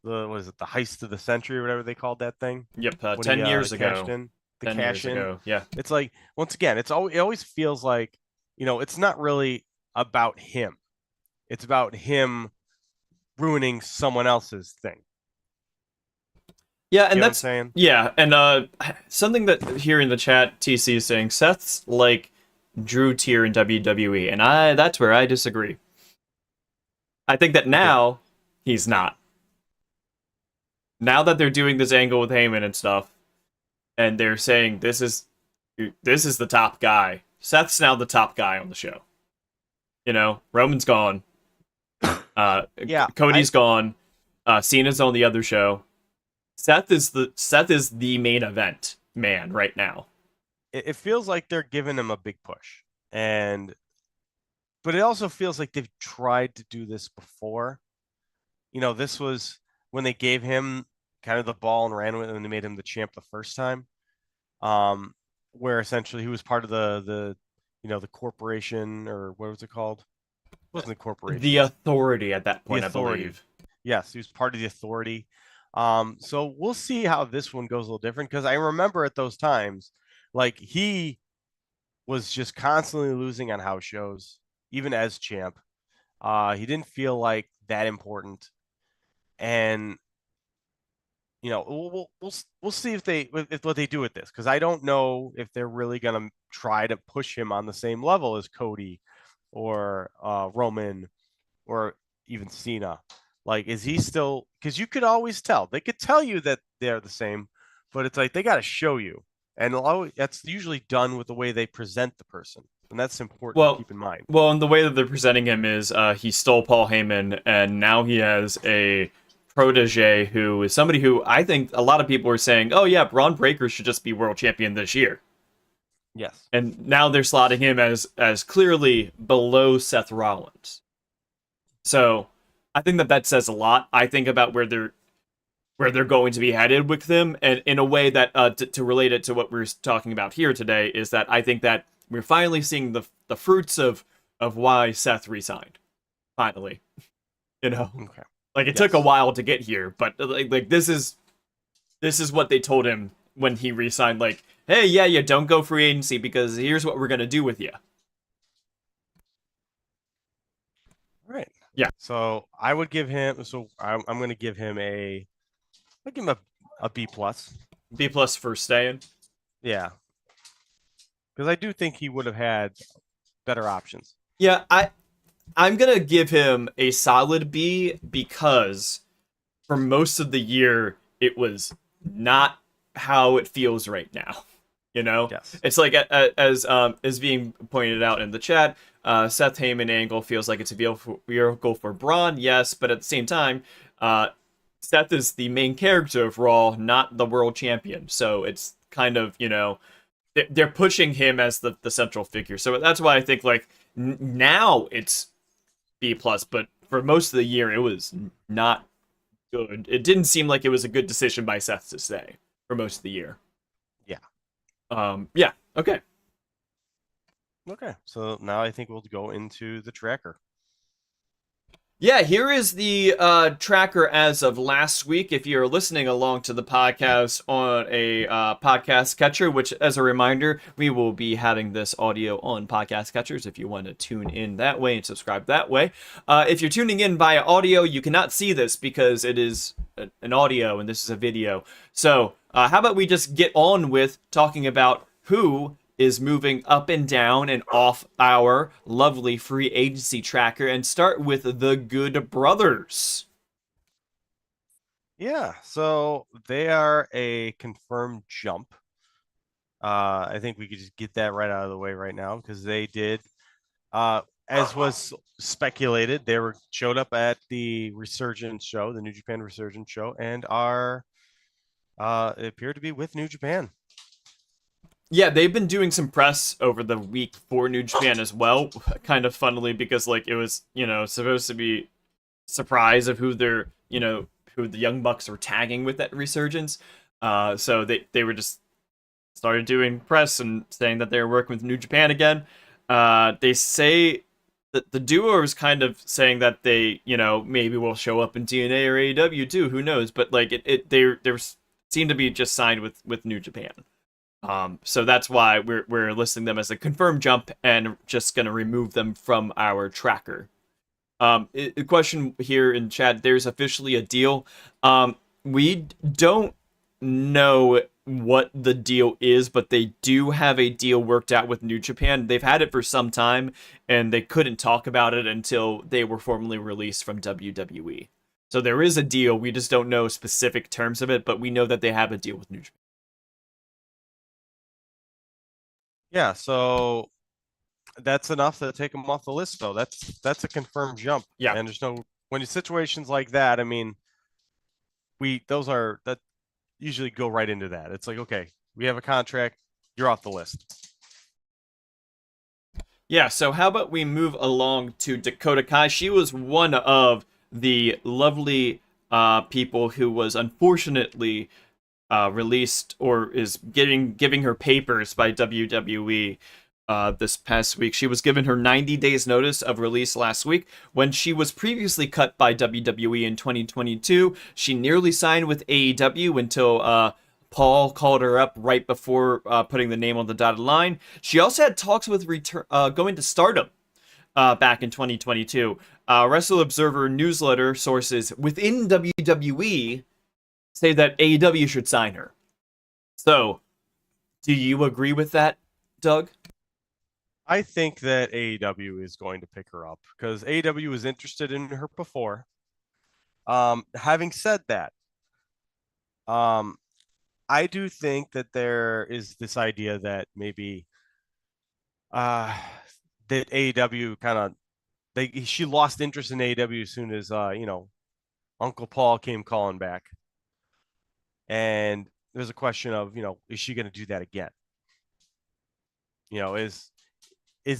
what is it, the heist of the century or whatever they called that thing Yep, when 10 he years cashed ago. in the 10 years cash in. ago. Yeah. It's like once again, it always feels like it's not really about him. It's about him ruining someone else's thing. Yeah, You and know what I'm that's saying? yeah, and something that here in the chat TC is saying Seth's like Drew tier in WWE, and that's where I disagree. I think that Okay. now he's not. Now that they're doing this angle with Heyman and stuff, and they're saying this is the top guy. Seth's now the top guy on the show. Roman's gone. Yeah, Cody's gone. Cena's on the other show. Seth is the main event man right now. it feels like they're giving him a big push, and but it also feels like they've tried to do this before. This was when they gave him kind of the ball and ran with it, and they made him the champ the first time. Where essentially he was part of the corporation, or what was it called? It wasn't the corporation. The Authority at that point, The I Authority. believe. Yes, he was part of the Authority. So we'll see how this one goes a little different, because I remember at those times, like, he was just constantly losing on house shows, even as champ. He didn't feel like that important, and we'll see if what they do with this, because I don't know if they're really gonna try to push him on the same level as Cody or Roman or even Cena. Like, is he still? Because you could always tell. They could tell you that they're the same, but it's like they got to show you, and that's usually done with the way they present the person, and that's important to Well, keep in mind. well, and the way that they're presenting him is he stole Paul Heyman, and now he has a protege who is somebody who I think a lot of people are saying, oh yeah, Braun Breaker should just be world champion this year. Yes. And now they're slotting him as clearly below Seth Rollins. So I think that says a lot. I think about where they're going to be headed with them, and in a way that to relate it to what we're talking about here today is that I think that we're finally seeing the fruits of why Seth resigned. Finally, Okay. like it took a while to get here, but like this is what they told him when he resigned. Like, hey, yeah, you don't go free agency because here's what we're gonna do with you. All right. Yeah. So I would give him. So I'm going to give him I'll give him a B plus. B plus for staying. Yeah. Because I do think he would have had better options. Yeah, I'm gonna give him a solid B because for most of the year it was not how it feels right now. Yes. It's like as being pointed out in the chat. Seth Heyman angle feels like it's a vehicle for Braun, yes, but at the same time, Seth is the main character of Raw, not the world champion. So it's kind of they're pushing him as the central figure. So that's why I think like now it's B plus, but for most of the year it was not good. It didn't seem like it was a good decision by Seth to stay for most of the year. Yeah. Yeah. Okay. Okay. So now I think we'll go into the tracker. Yeah, here is the tracker as of last week. If you're listening along to the podcast on a podcast catcher, which, as a reminder, we will be having this audio on podcast catchers if you want to tune in that way and subscribe that way. If you're tuning in via audio, you cannot see this because it is an audio and this is a video. So how about we just get on with talking about who is moving up and down and off our lovely free agency tracker, and start with the Good Brothers. Yeah, so they are a confirmed jump. I think we could just get that right out of the way right now, because they did, as was speculated, they showed up at the Resurgence show, the New Japan Resurgence show, and are appear to be with New Japan. Yeah, they've been doing some press over the week for New Japan as well, kind of funnily, because like it was, supposed to be surprise of who they're, who the Young Bucks were tagging with that Resurgence. So they were just started doing press and saying that they were working with New Japan again. They say that the duo is kind of saying that they, maybe will show up in TNA or AEW too. Who knows? But like they seem to be just signed with New Japan. So that's why we're listing them as a confirmed jump and just gonna remove them from our tracker. A question here in chat: there's officially a deal. We don't know what the deal is, but they do have a deal worked out with New Japan. They've had it for some time, and they couldn't talk about it until they were formally released from WWE. So there is a deal. We just don't know specific terms of it, but we know that they have a deal with New Japan. Yeah, so that's enough to take them off the list, though. That's a confirmed jump. Yeah, and there's no when situations like that. I mean, that usually go right into that. It's like, okay, we have a contract, you're off the list. Yeah, so how about we move along to Dakota Kai? She was one of the lovely people who was unfortunately released or is giving her papers by WWE this past week. She was given her 90 days notice of release last week when she was previously cut by WWE in 2022. She nearly signed with AEW until Paul called her up right before putting the name on the dotted line. She also had talks with going to Stardom back in 2022. Wrestle Observer newsletter sources within WWE say that AEW should sign her. So, do you agree with that, Doug? I think that AEW is going to pick her up because AEW was interested in her before. Having said that, um, I do think that there is this idea that maybe uh, that AEW kind of she lost interest in AEW as soon as Uncle Paul came calling back, and there's a question of is she going to do that again? Is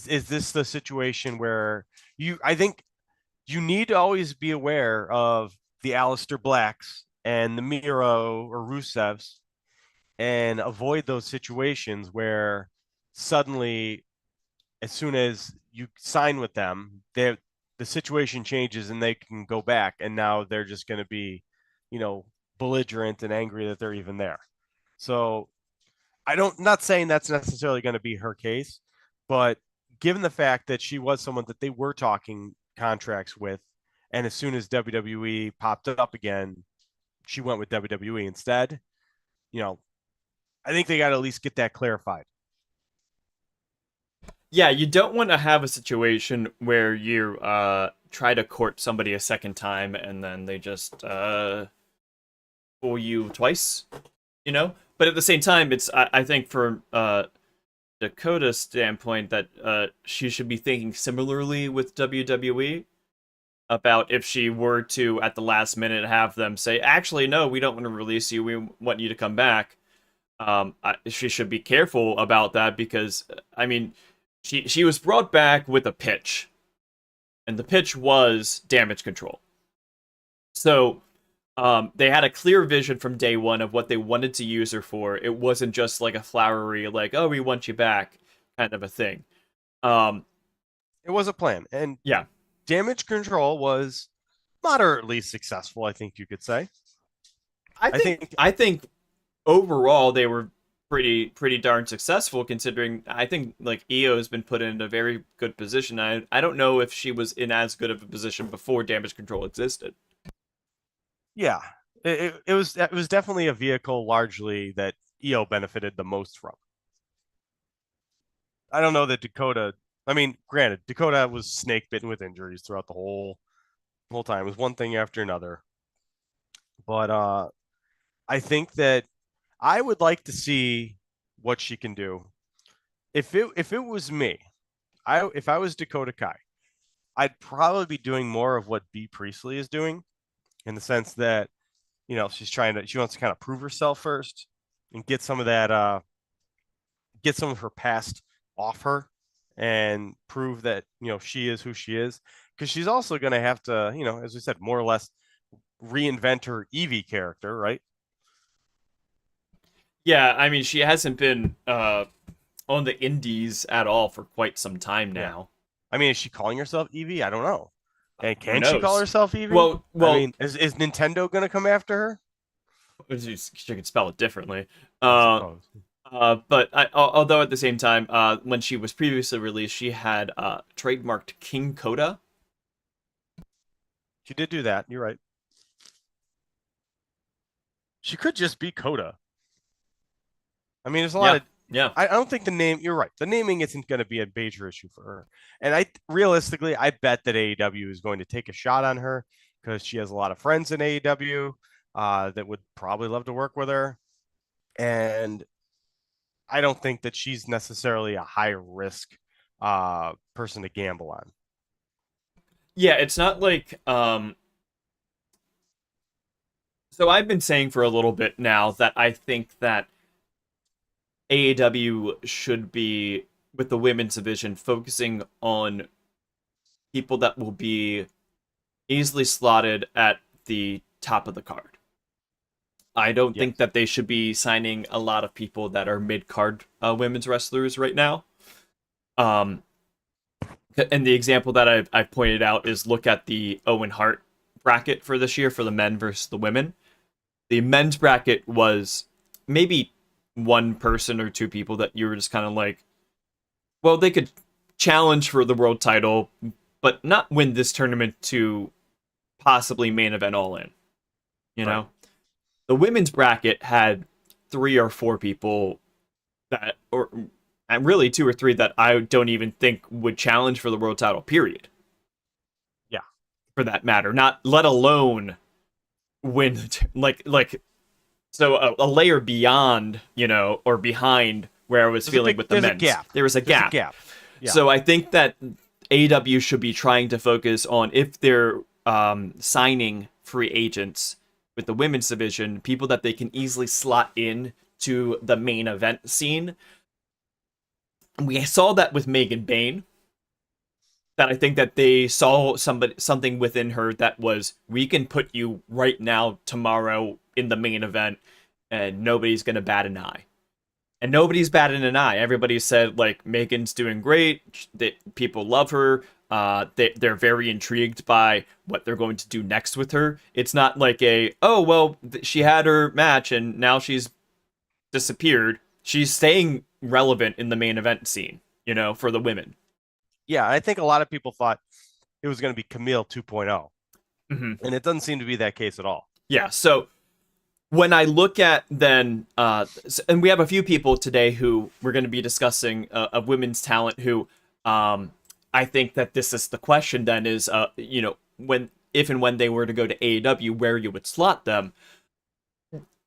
this the situation where I think you need to always be aware of the Aleister Blacks and the Miro or Rusevs and avoid those situations where suddenly, as soon as you sign with them, the situation changes and they can go back, and now they're just going to be, you know, belligerent and angry that they're even there. So not saying that's necessarily going to be her case, but given the fact that she was someone that they were talking contracts with, and as soon as WWE popped up again, she went with WWE instead. You know, I think they got to at least get that clarified. Yeah, you don't want to have a situation where you try to court somebody a second time and then they just fool you twice, you know? But at the same time, I think for Dakota's standpoint that she should be thinking similarly with WWE about if she were to at the last minute have them say, actually, no, we don't want to release you. We want you to come back. She should be careful about that because, I mean, she was brought back with a pitch, and the pitch was damage control. So they had a clear vision from day one of what they wanted to use her for. It wasn't just like a flowery, like, oh, we want you back kind of a thing. It was a plan, and Yeah, damage control was moderately successful, I think you could say. I I think think I think overall they were pretty darn successful considering I think like Io has been put in a very good position. I don't know if she was in as good of a position before damage control existed. yeah, it was definitely a vehicle largely that EO benefited the most from. I don't know that Dakota. I mean, granted, Dakota was snake bitten with injuries throughout the whole time. It was one thing after another. But I think that I would like to see what she can do. If it was me, if I was Dakota Kai, I'd probably be doing more of what B Priestley is doing, in the sense that she wants to kind of prove herself first and get some of her past off her and prove that she is who she is, because she's also going to have to, as we said, more or less reinvent her Evie character, right? Yeah, I mean she hasn't been on the indies at all for quite some time Yeah. now. I mean, is she calling herself Evie? I don't know. And Who can she call knows? herself Evie? Well, I well, mean, is Nintendo going to come after her? she could spell it differently. I Uh, suppose. Although at the same time, when she was previously released, she had trademarked King Coda. She did do that. You're right. She could just be Coda. I mean, there's a lot Yeah, of. yeah. I don't think the name. You're right. The naming isn't going to be a major issue for her. And realistically, I bet that AEW is going to take a shot on her because she has a lot of friends in AEW that would probably love to work with her. And I don't think that she's necessarily a high risk person to gamble on. Yeah, it's not like so I've been saying for a little bit now that I think that AEW should be with the women's division, focusing on people that will be easily slotted at the top of the card. I don't Yes. think that they should be signing a lot of people that are mid-card women's wrestlers right now. Um, and the example that I've pointed out is look at the Owen Hart bracket for this year for the men versus the women. The men's bracket was maybe one person or two people that you were just kind of like, well, they could challenge for the world title, but not win this tournament to possibly main event All In. You know, Right. the women's bracket had three or four people that, or and really two or three that I don't even think would challenge for the world title. Period. Yeah. For that matter, not let alone win. Like so a layer beyond, or behind where I was feeling with the There's a men's. gap. There was a There's gap. a gap. Yeah. So I think that AEW should be trying to focus on, if they're signing free agents with the women's division, people that they can easily slot in to the main event scene. We saw that with Megan Bayne. That I think that they saw something within her that was, we can put you right now, tomorrow, in the main event, and nobody's gonna bat an eye. And nobody's batting an eye. Everybody said, like, Megan's doing great. That people love her. They're very intrigued by what they're going to do next with her. It's not like she had her match and now she's disappeared. She's staying relevant in the main event scene, for the women. Yeah, I think a lot of people thought it was going to be Camille 2.0, Mm-hmm. and it doesn't seem to be that case at all. Yeah, so when I look at then, and we have a few people today who we're going to be discussing of women's talent who, I think that this is the question then is, if and when they were to go to AEW, where you would slot them.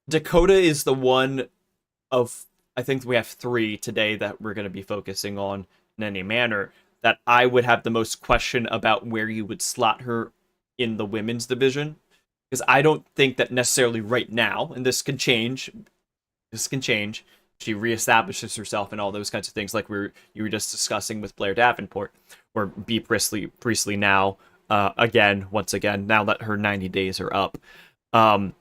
Dakota is the one of, I think we have three today that we're going to be focusing on in any manner, that I would have the most question about where you would slot her in the women's division. Because I don't think that necessarily right now, and this can change, she reestablishes herself and all those kinds of things, like you were just discussing with Blair Davenport, or B. Priestley now, once again, now that her 90 days are up. I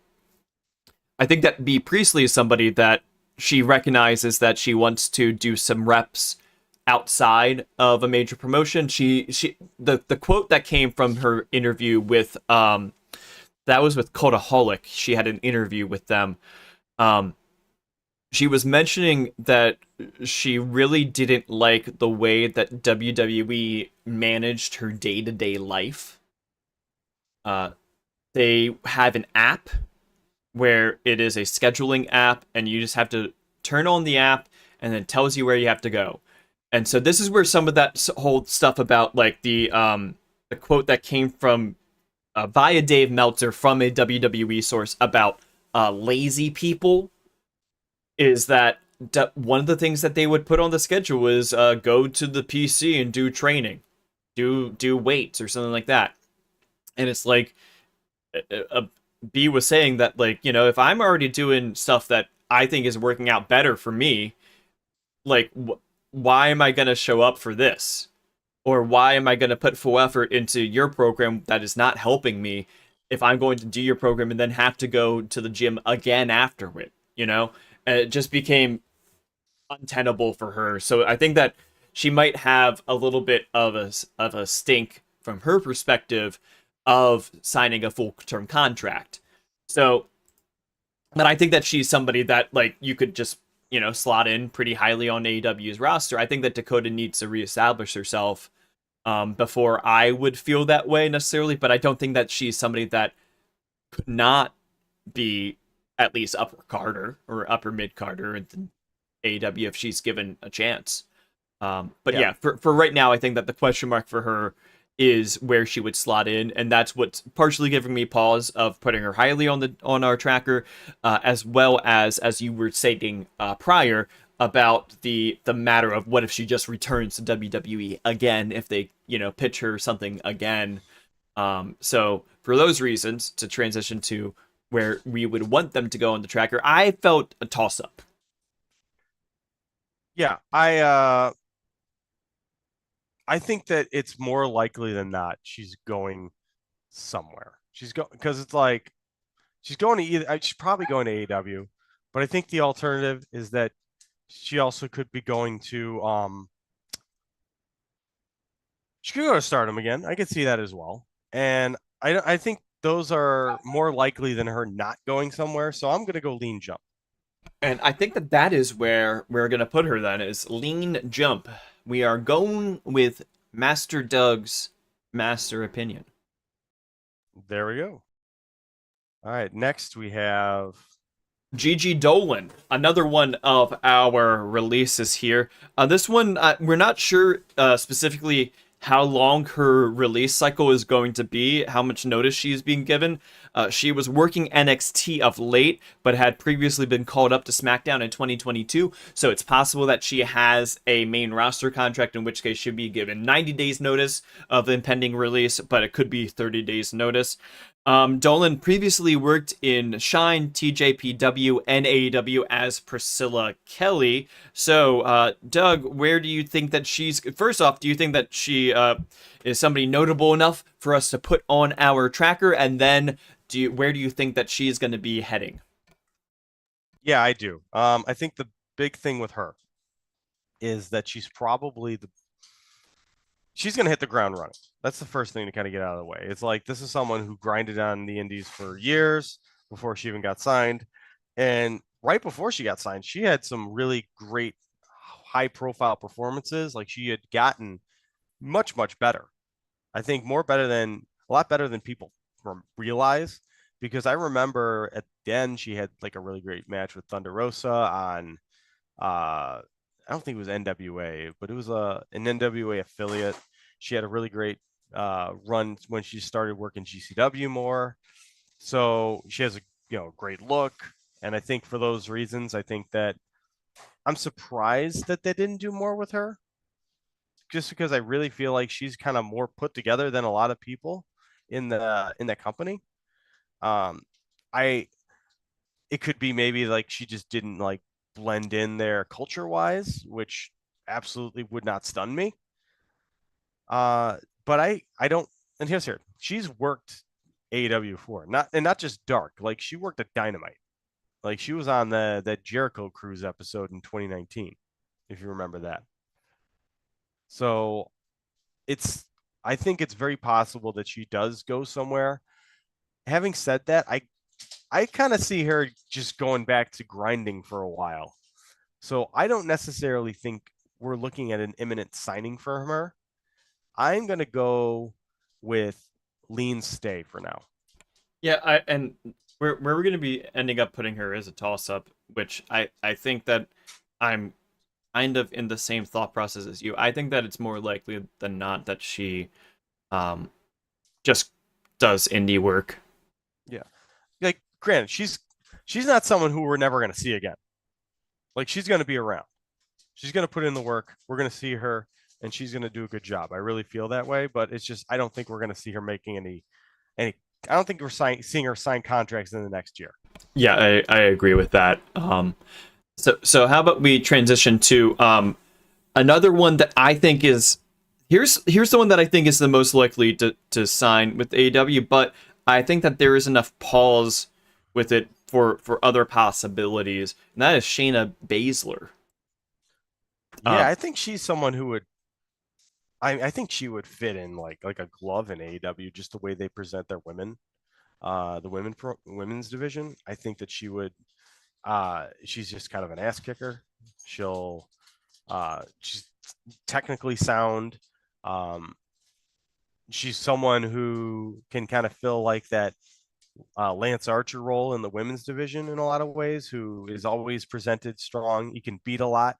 think that B. Priestley is somebody that she recognizes that she wants to do some reps outside of a major promotion. The quote that came from her interview with that was with Cultaholic. She had an interview with them. She was mentioning that she really didn't like the way that WWE managed her day-to-day life. They have an app where it is a scheduling app, and you just have to turn on the app, and it tells you where you have to go. And so this is where some of that whole stuff about, like, the quote that came from via Dave Meltzer from a WWE source about lazy people, is that one of the things that they would put on the schedule is go to the PC and do training, do weights or something like that. And it's like, B was saying that, like, if I'm already doing stuff that I think is working out better for me, like, why am I going to show up for this? Or why am I going to put full effort into your program that is not helping me if I'm going to do your program and then have to go to the gym again afterward, And it just became untenable for her. So I think that she might have a little bit of a stink from her perspective of signing a full-term contract. So, but I think that she's somebody that, like, you could just, slot in pretty highly on AEW's roster. I think that Dakota needs to reestablish herself before I would feel that way necessarily, but I don't think that she's somebody that could not be at least upper Carter or upper mid Carter in AEW if she's given a chance. But yeah, for right now, I think that the question mark for her is where she would slot in, and that's what's partially giving me pause of putting her highly on our tracker, as well as you were stating prior about the matter of what if she just returns to WWE again, if they pitch her something again. So for those reasons, to transition to where we would want them to go on the tracker, I felt a toss up. Yeah, I I think that it's more likely than not she's going somewhere. She's going because it's like she's going to either she's probably going to AEW, but I think the alternative is that she also could be going to she could go to Stardom again. I could see that as well. And I think those are more likely than her not going somewhere. So I'm going to go lean jump. And I think that that is where we're gonna put her. Then is lean jump. We are going with Master Doug's master opinion. There we go. All right. Next we have Gigi Dolin, another one of our releases here. This one, we're not sure specifically how long her release cycle is going to be, how much notice she's being given. She was working NXT of late, but had previously been called up to SmackDown in 2022, so it's possible that she has a main roster contract, in which case she'll be given 90 days notice of impending release, but it could be 30 days notice. Dolan previously worked in Shine, TJPW, and AEW as Priscilla Kelly. So, Doug, where do you think that she's... First off, do you think that she is somebody notable enough for us to put on our tracker? And then, where do you think that she's going to be heading? Yeah, I do. I think the big thing with her is that she's probably she's going to hit the ground running. That's the first thing to kind of get out of the way. It's like this is someone who grinded on the indies for years before she even got signed. And right before she got signed, she had some really great high profile performances. Like she had gotten much, much better. I think a lot better than people realize. Because I remember at the end, she had like a really great match with Thunder Rosa on I don't think it was NWA, but it was an NWA affiliate. She had a really great run when she started working GCW more. So she has a great look, and I think for those reasons, I think that I'm surprised that they didn't do more with her, just because I really feel like she's kind of more put together than a lot of people in the company. Um, I it could be maybe like she just didn't like blend in there culture wise, which absolutely would not stun me. But I don't. And here's here. She's worked AEW before, not just Dark. Like she worked at Dynamite. Like she was on that Jericho Cruise episode in 2019, if you remember that. So it's I think it's very possible that she does go somewhere. Having said that, I kind of see her just going back to grinding for a while. So I don't necessarily think we're looking at an imminent signing for her. I'm going to go with lean stay for now. Yeah, and where we're going to be ending up putting her is a toss-up, which I think that I'm kind of in the same thought process as you. I think that it's more likely than not that she um, just does indie work. Yeah. Like granted, she's not someone who we're never going to see again. Like she's going to be around. She's going to put in the work. We're going to see her and she's going to do a good job. I really feel that way, but it's just I don't think we're going to see her making any I don't think we're seeing her sign contracts in the next year. Yeah, I agree with that. So how about we transition to another one that I think is here's the one that I think is the most likely to sign with AEW, but I think that there is enough pause with it for other possibilities, and that is Shayna Baszler. Yeah, I think she's someone who would I think she would fit in like a glove in AEW, just the way they present their women, the women's division. I think that she would. She's just kind of an ass kicker. She's technically sound. Um, she's someone who can kind of fill like that Lance Archer role in the women's division in a lot of ways. Who is always presented strong. You can beat a lot,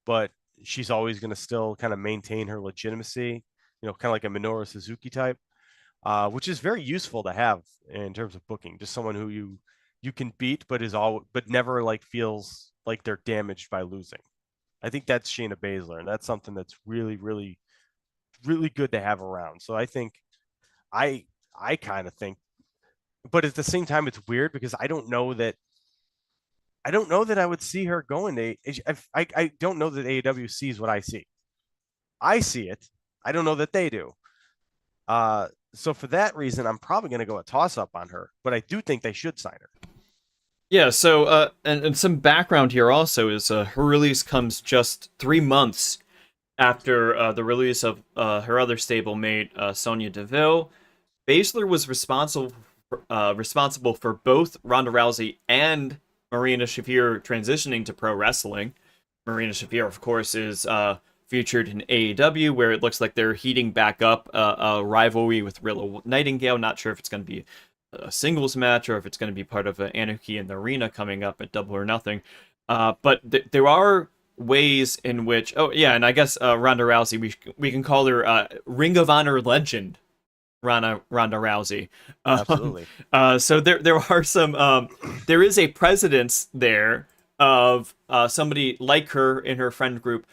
but she's always going to still kind of maintain her legitimacy, kind of like a Minoru Suzuki type, which is very useful to have in terms of booking. Just someone who you can beat, but never like feels like they're damaged by losing. I think that's Shayna Baszler, and that's something that's really, really, really good to have around. So I think I I kind of think, but at the same time, it's weird because I don't know that I would see her going to. I don't know that AEW sees what I see. I see it. I don't know that they do. So for that reason, I'm probably going to go a toss up on her, but I do think they should sign her. Yeah, so and some background here also is her release comes just 3 months after the release of her other stablemate, Sonya Deville. Baszler was responsible for both Ronda Rousey and Marina Shafir transitioning to pro wrestling. Marina Shafir, of course, is featured in AEW, where it looks like they're heating back up a rivalry with Rilla Nightingale. Not sure if it's going to be a singles match or if it's going to be part of an Anarchy in the Arena coming up at Double or Nothing. But there are ways in which, oh yeah, and I guess Ronda Rousey, we can call her Ring of Honor legend Ronda Rousey. Absolutely. So there are some there is a precedence there of somebody like her in her friend group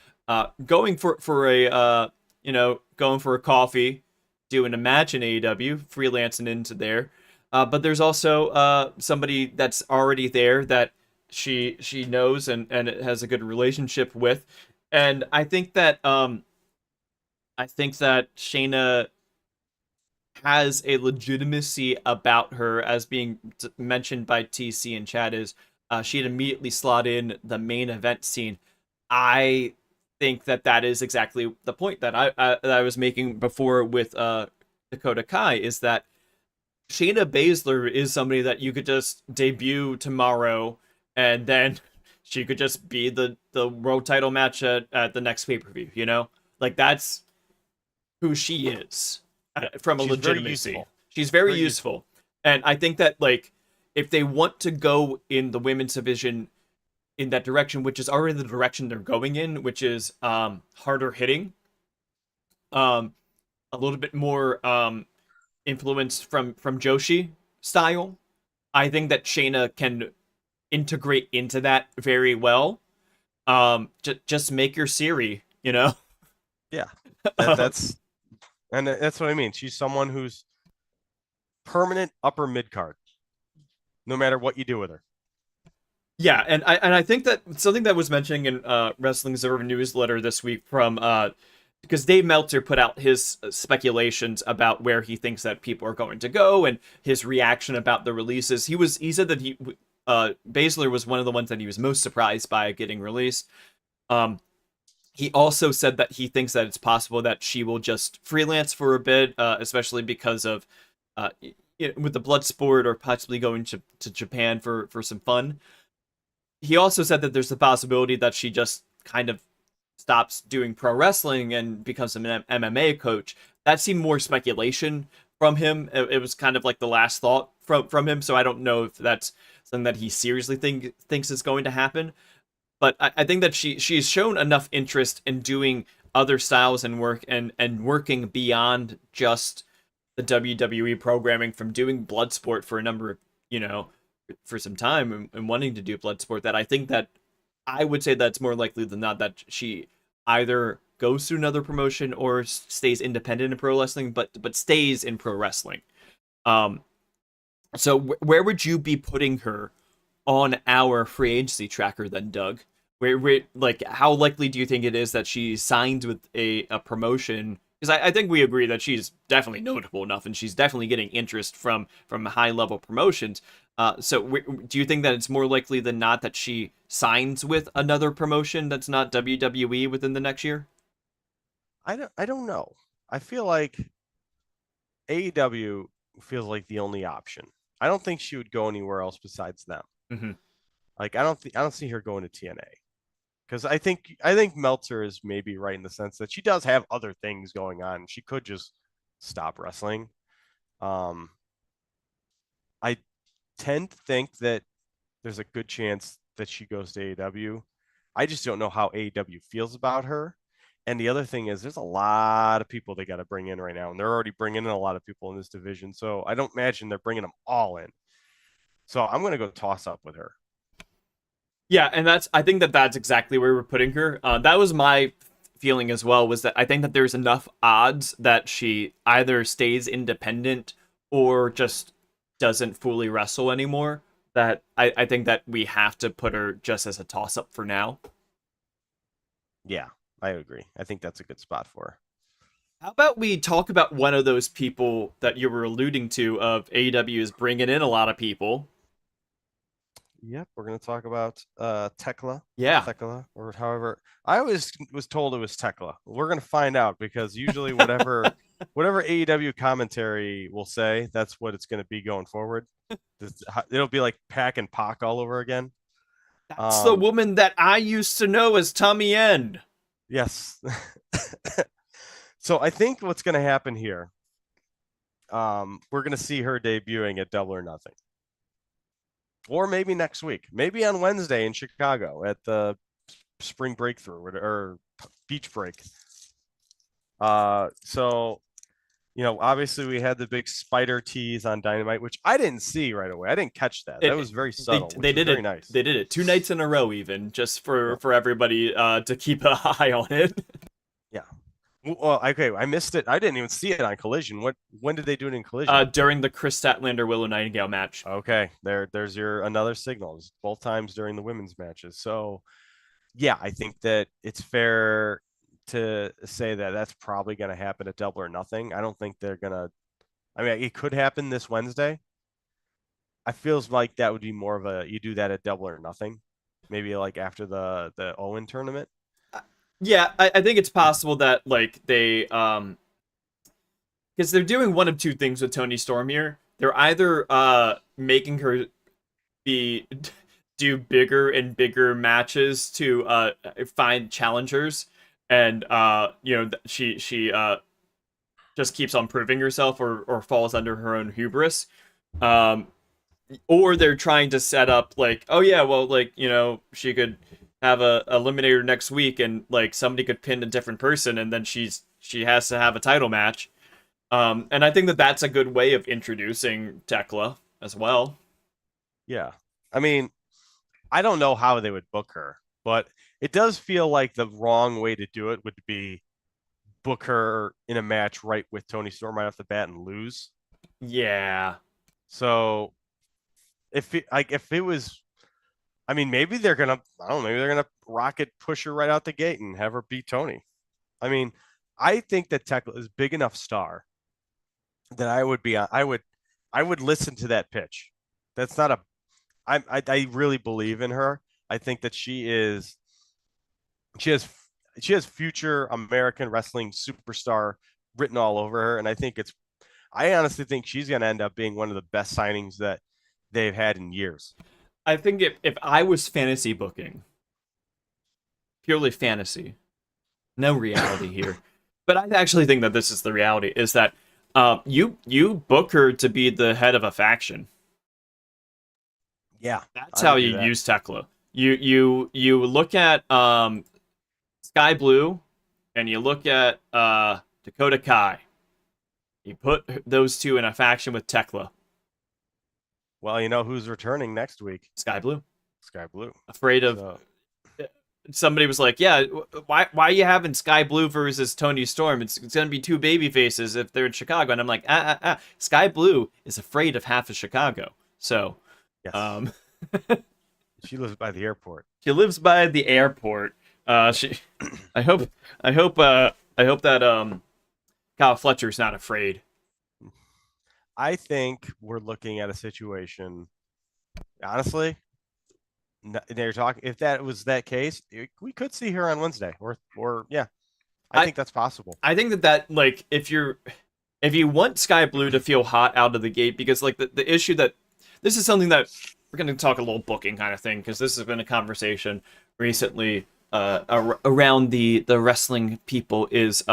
going for a going for a coffee, doing a match in AEW, freelancing into there. But there's also somebody that's already there that she knows and has a good relationship with, and I think that Shayna has a legitimacy about her, as being mentioned by TC and Chad, is she'd immediately slot in the main event scene. I think that is exactly the point that I was making before with Dakota Kai, is that Shayna Baszler is somebody that you could just debut tomorrow, and then she could just be the world title match at the next pay-per-view, you know? Like, that's who she is from a She's very legitimacy. useful. She's very useful. And I think that, like, if they want to go in the women's division in that direction, which is already the direction they're going in, which is harder hitting, a little bit more influenced from Joshi style, I think that Shayna can integrate into that very well. Just make your Sareee, you know. Yeah, that's what I mean. She's someone who's permanent upper mid card, no matter what you do with her. Yeah, and I think that something that was mentioning in Wrestling Observer newsletter this week from because Dave Meltzer put out his speculations about where he thinks that people are going to go and his reaction about the releases. He said that Baszler was one of the ones that he was most surprised by getting released. He also said that he thinks that it's possible that she will just freelance for a bit, especially because of with the blood sport, or possibly going to Japan for some fun. He also said that there's the possibility that she just kind of stops doing pro wrestling and becomes an MMA coach. That seemed more speculation from him. It was kind of like the last thought from him. So I don't know if that's something that he seriously thinks is going to happen. But I think that she's shown enough interest in doing other styles and work and working beyond just the WWE programming, from doing Bloodsport for a number of, for some time, and wanting to do Bloodsport, that I think that I would say that's more likely than not that she either goes to another promotion or stays independent in pro wrestling, but stays in pro wrestling. So where would you be putting her on our free agency tracker then, Doug? Where like, how likely do you think it is that she signed with a promotion? Because I think we agree that she's definitely notable enough, and she's definitely getting interest from high level promotions. So do you think that it's more likely than not that she signs with another promotion that's not WWE within the next year? I don't know. I feel like AEW feels like the only option. I don't think she would go anywhere else besides them. Mm-hmm. Like I don't see her going to TNA, because I think Meltzer is maybe right in the sense that she does have other things going on. She could just stop wrestling. I tend to think that there's a good chance that she goes to AEW. I just don't know how AEW feels about her. And the other thing is, there's a lot of people they got to bring in right now, and they're already bringing in a lot of people in this division. So I don't imagine they're bringing them all in. So I'm going to go toss up with her. Yeah, and I think that that's exactly where we're putting her. That was my feeling as well, was that I think that there's enough odds that she either stays independent or just doesn't fully wrestle anymore, that I think that we have to put her just as a toss up for now. Yeah, I agree. I think that's a good spot for her. How about we talk about one of those people that you were alluding to of AEW is bringing in a lot of people? Yep, we're going to talk about Thekla or Yeah. Thekla or however. I always was told it was Thekla. We're going to find out because usually whatever AEW commentary will say, that's what it's going to be going forward. It'll be like Pac and Pac all over again. That's the woman that I used to know as Tommy End. Yes. So I think what's going to happen here, we're going to see her debuting at Double or Nothing. Or maybe next week, maybe on Wednesday in Chicago at the spring breakthrough or beach break. So, obviously we had the big spider tease on Dynamite, which I didn't see right away. I didn't catch that. That was very subtle. They did very it. Nice. They did it 2 nights in a row, even just for everybody to keep an eye on it. Yeah. Well, okay, I missed it. I didn't even see it on Collision. When did they do it in Collision? During the Chris Statlander Willow Nightingale match. Okay, there's your another signal. Both times during the women's matches. So, yeah, I think that it's fair to say that that's probably going to happen at Double or Nothing. I don't think they're going to. I mean, it could happen this Wednesday. I feels like that would be more of a you do that at Double or Nothing, maybe like after the Owen tournament. Yeah, I think it's possible that like they because they're doing one of two things with Toni Storm here. They're either making her do bigger and bigger matches to find challengers, and she just keeps on proving herself or falls under her own hubris. Or they're trying to set up like, oh yeah, well, like, she could have a eliminator next week and like somebody could pin a different person and then she has to have a title match. And I think that that's a good way of introducing Thekla as well. Yeah. I mean, I don't know how they would book her, but it does feel like the wrong way to do it would be book her in a match right with Toni Storm right off the bat and lose. Yeah. So if it was, I mean, maybe they're gonna, I don't know, maybe they're gonna rocket push her right out the gate and have her beat Toni. I mean, I think that Thekla is big enough star that I would listen to that pitch. That's not a, I really believe in her. I think that she has future American wrestling superstar written all over her, and I honestly think she's going to end up being one of the best signings that they've had in years. I think if I was fantasy booking, purely fantasy, no reality here, but I actually think that this is the reality, is that you book her to be the head of a faction. Yeah, that's how you use Thekla. You look at Sky Blue, and you look at Dakota Kai. You put those two in a faction with Thekla. Well, you know who's returning next week? Sky Blue. Sky Blue. Afraid of. Somebody was like, "Yeah, why are you having Sky Blue versus Toni Storm? It's gonna be two baby faces if they're in Chicago." And I'm like, Sky Blue is afraid of half of Chicago. So, yes. She lives by the airport. She lives by the airport. I hope that Kyle Fletcher's not afraid. I think we're looking at a situation. Honestly, they're talking. If that was that case, we could see her on Wednesday, or yeah, I think that's possible. I think that like if you want Sky Blue to feel hot out of the gate, because like the issue that this is something that we're going to talk a little booking kind of thing, because this has been a conversation recently around the wrestling people is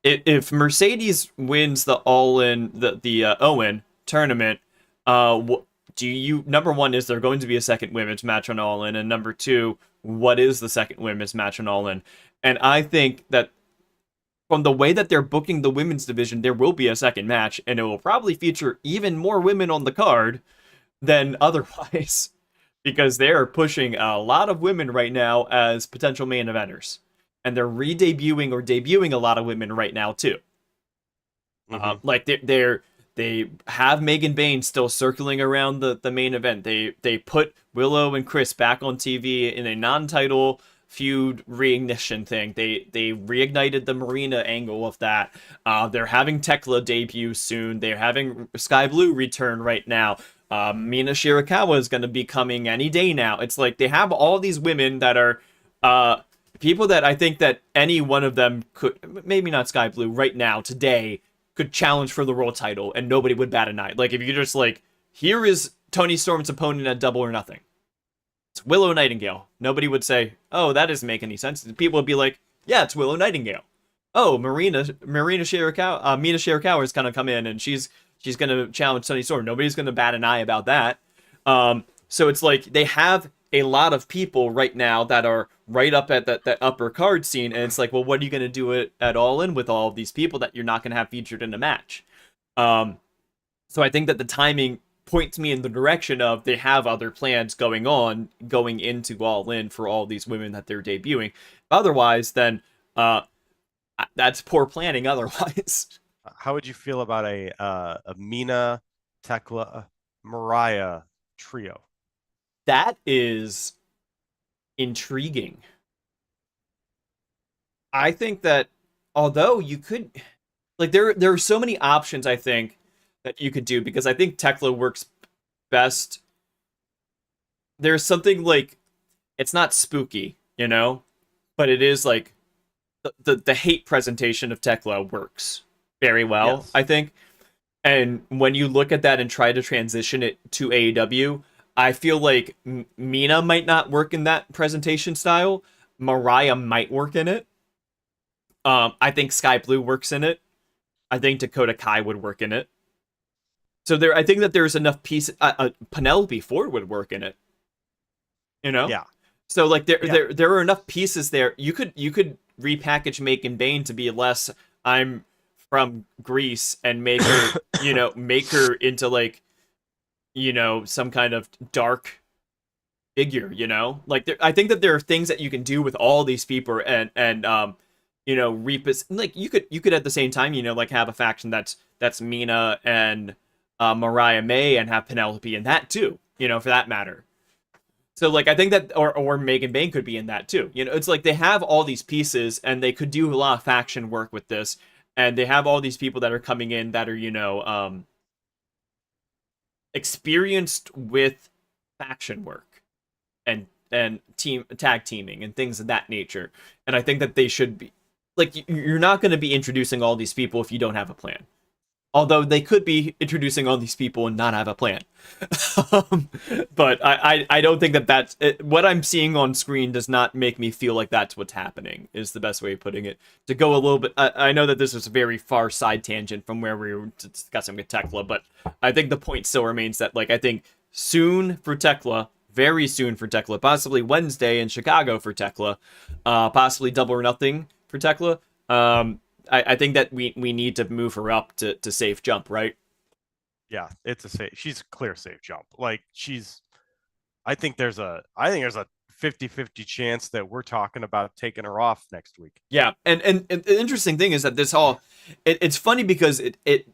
if Mercedes wins the All-In the Owen tournament, do you, number one, is there going to be a second women's match on All-In, and number two, what is the second women's match on All-In? And I think that from the way that they're booking the women's division, there will be a second match, and it will probably feature even more women on the card than otherwise, because they're pushing a lot of women right now as potential main eventers, and they're re-debuting or debuting a lot of women right now too. Mm-hmm. Like they have Megan Bayne still circling around the main event. They put Willow and Chris back on TV in a non-title feud reignition thing. They reignited the Marina angle of that. They're having Thekla debut soon. They're having Sky Blue return right now. Mina Shirakawa is going to be coming any day now. It's like they have all these women that are people that I think that any one of them could, maybe not Sky Blue right now, today, could challenge for the world title and nobody would bat an eye. Like, if you just like, here is Toni Storm's opponent at Double or Nothing. It's Willow Nightingale. Nobody would say, oh, that doesn't make any sense. People would be like, yeah, it's Willow Nightingale. Oh, Mina Shirakawa is going to come in and she's going to challenge Toni Storm. Nobody's going to bat an eye about that. So it's like they have a lot of people right now that are right up at that upper card scene, and it's like, well, what are you going to do it at All In with all of these people that you're not going to have featured in a match? So I think that the timing points me in the direction of they have other plans going into All In for all these women that they're debuting. Otherwise, then that's poor planning otherwise. How would you feel about a Mina, Thekla, Mariah trio? That is intriguing. I think that although you could, like, there are so many options I think that you could do, because I think Thekla works best. There's something like, it's not spooky, you know, but it is like the hate presentation of Thekla works very well, yes. I think. And when you look at that and try to transition it to AEW, I feel like Mina might not work in that presentation style. Mariah might work in it. I think Sky Blue works in it. I think Dakota Kai would work in it. So I think that there's enough pieces. Penelope Ford would work in it. You know? Yeah. So like there are enough pieces there. You could repackage Megan Bayne to be less I'm from Greece and make her, make her into like, some kind of dark figure, like I think that there are things that you can do with all these people and Reapus, like you could at the same time, like have a faction that's Mina and Mariah May and have Penelope in that too, for that matter. So like I think that or Megan Bayne could be in that too. It's like they have all these pieces and they could do a lot of faction work with this, and they have all these people that are coming in that are experienced with faction work and tag teaming and things of that nature. And I think that they should be like, you're not going to be introducing all these people if you don't have a plan. Although they could be introducing all these people and not have a plan. But I don't think that that's what I'm seeing on screen does not make me feel like that's what's happening, is the best way of putting it. To go a little bit, I know that this is a very far side tangent from where we were discussing with Thekla, but I think the point still remains that, like, I think soon for Thekla, very soon for Thekla, possibly Wednesday in Chicago for Thekla, possibly Double or Nothing for Thekla. I think that we need to move her up to safe jump, right? Yeah, she's a clear safe jump. Like I think there's a 50-50 chance that we're talking about taking her off next week. Yeah, and the interesting thing is that this all, it's funny because it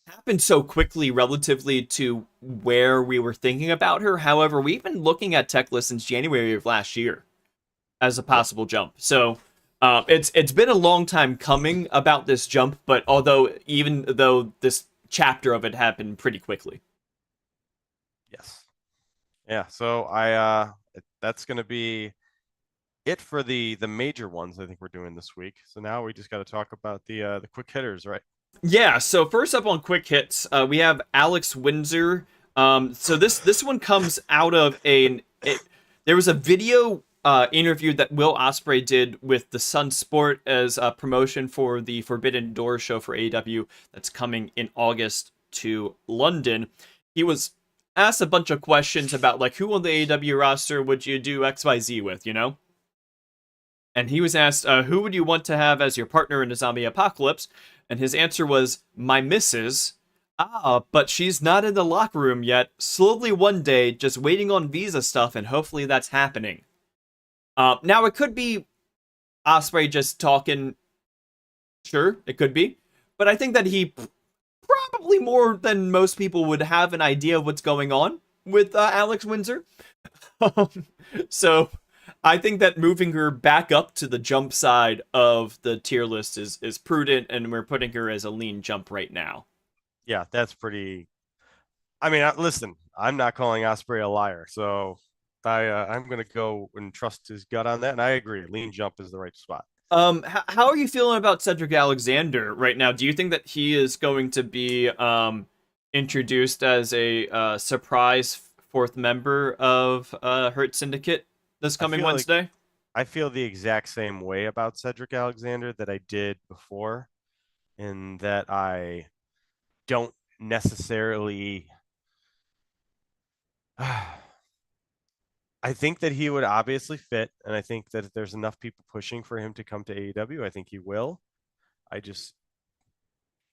happened so quickly relatively to where we were thinking about her. However, we've been looking at Thekla since January of last year as a possible jump. So it's been a long time coming about this jump, but even though this chapter of it happened pretty quickly. Yes. Yeah, so that's going to be it for the major ones I think we're doing this week. So now we just got to talk about the quick hitters, right? Yeah, so first up on quick hits, we have Alex Windsor. So this one comes out of there was a video interview that Will Ospreay did with the Sun Sport as a promotion for the Forbidden Door show for AEW that's coming in August to London. He was asked a bunch of questions about, like, who on the AEW roster would you do XYZ with, And he was asked, who would you want to have as your partner in the zombie apocalypse? And his answer was, my missus. But she's not in the locker room yet. Slowly one day, just waiting on visa stuff, and hopefully that's happening. Now, it could be Ospreay just talking. Sure, it could be. But I think that he probably more than most people would have an idea of what's going on with Alex Windsor. So I think that moving her back up to the jump side of the tier list is prudent, and we're putting her as a lean jump right now. Yeah, that's pretty. I mean, listen, I'm not calling Osprey a liar, so I'm going to go and trust his gut on that, and I agree. Lean jump is the right spot. How are you feeling about Cedric Alexander right now? Do you think that he is going to be introduced as a surprise fourth member of Hurt Syndicate this coming Wednesday? I feel the exact same way about Cedric Alexander that I did before, in that I don't necessarily. I think that he would obviously fit, and I think that if there's enough people pushing for him to come to AEW, I think he will. I just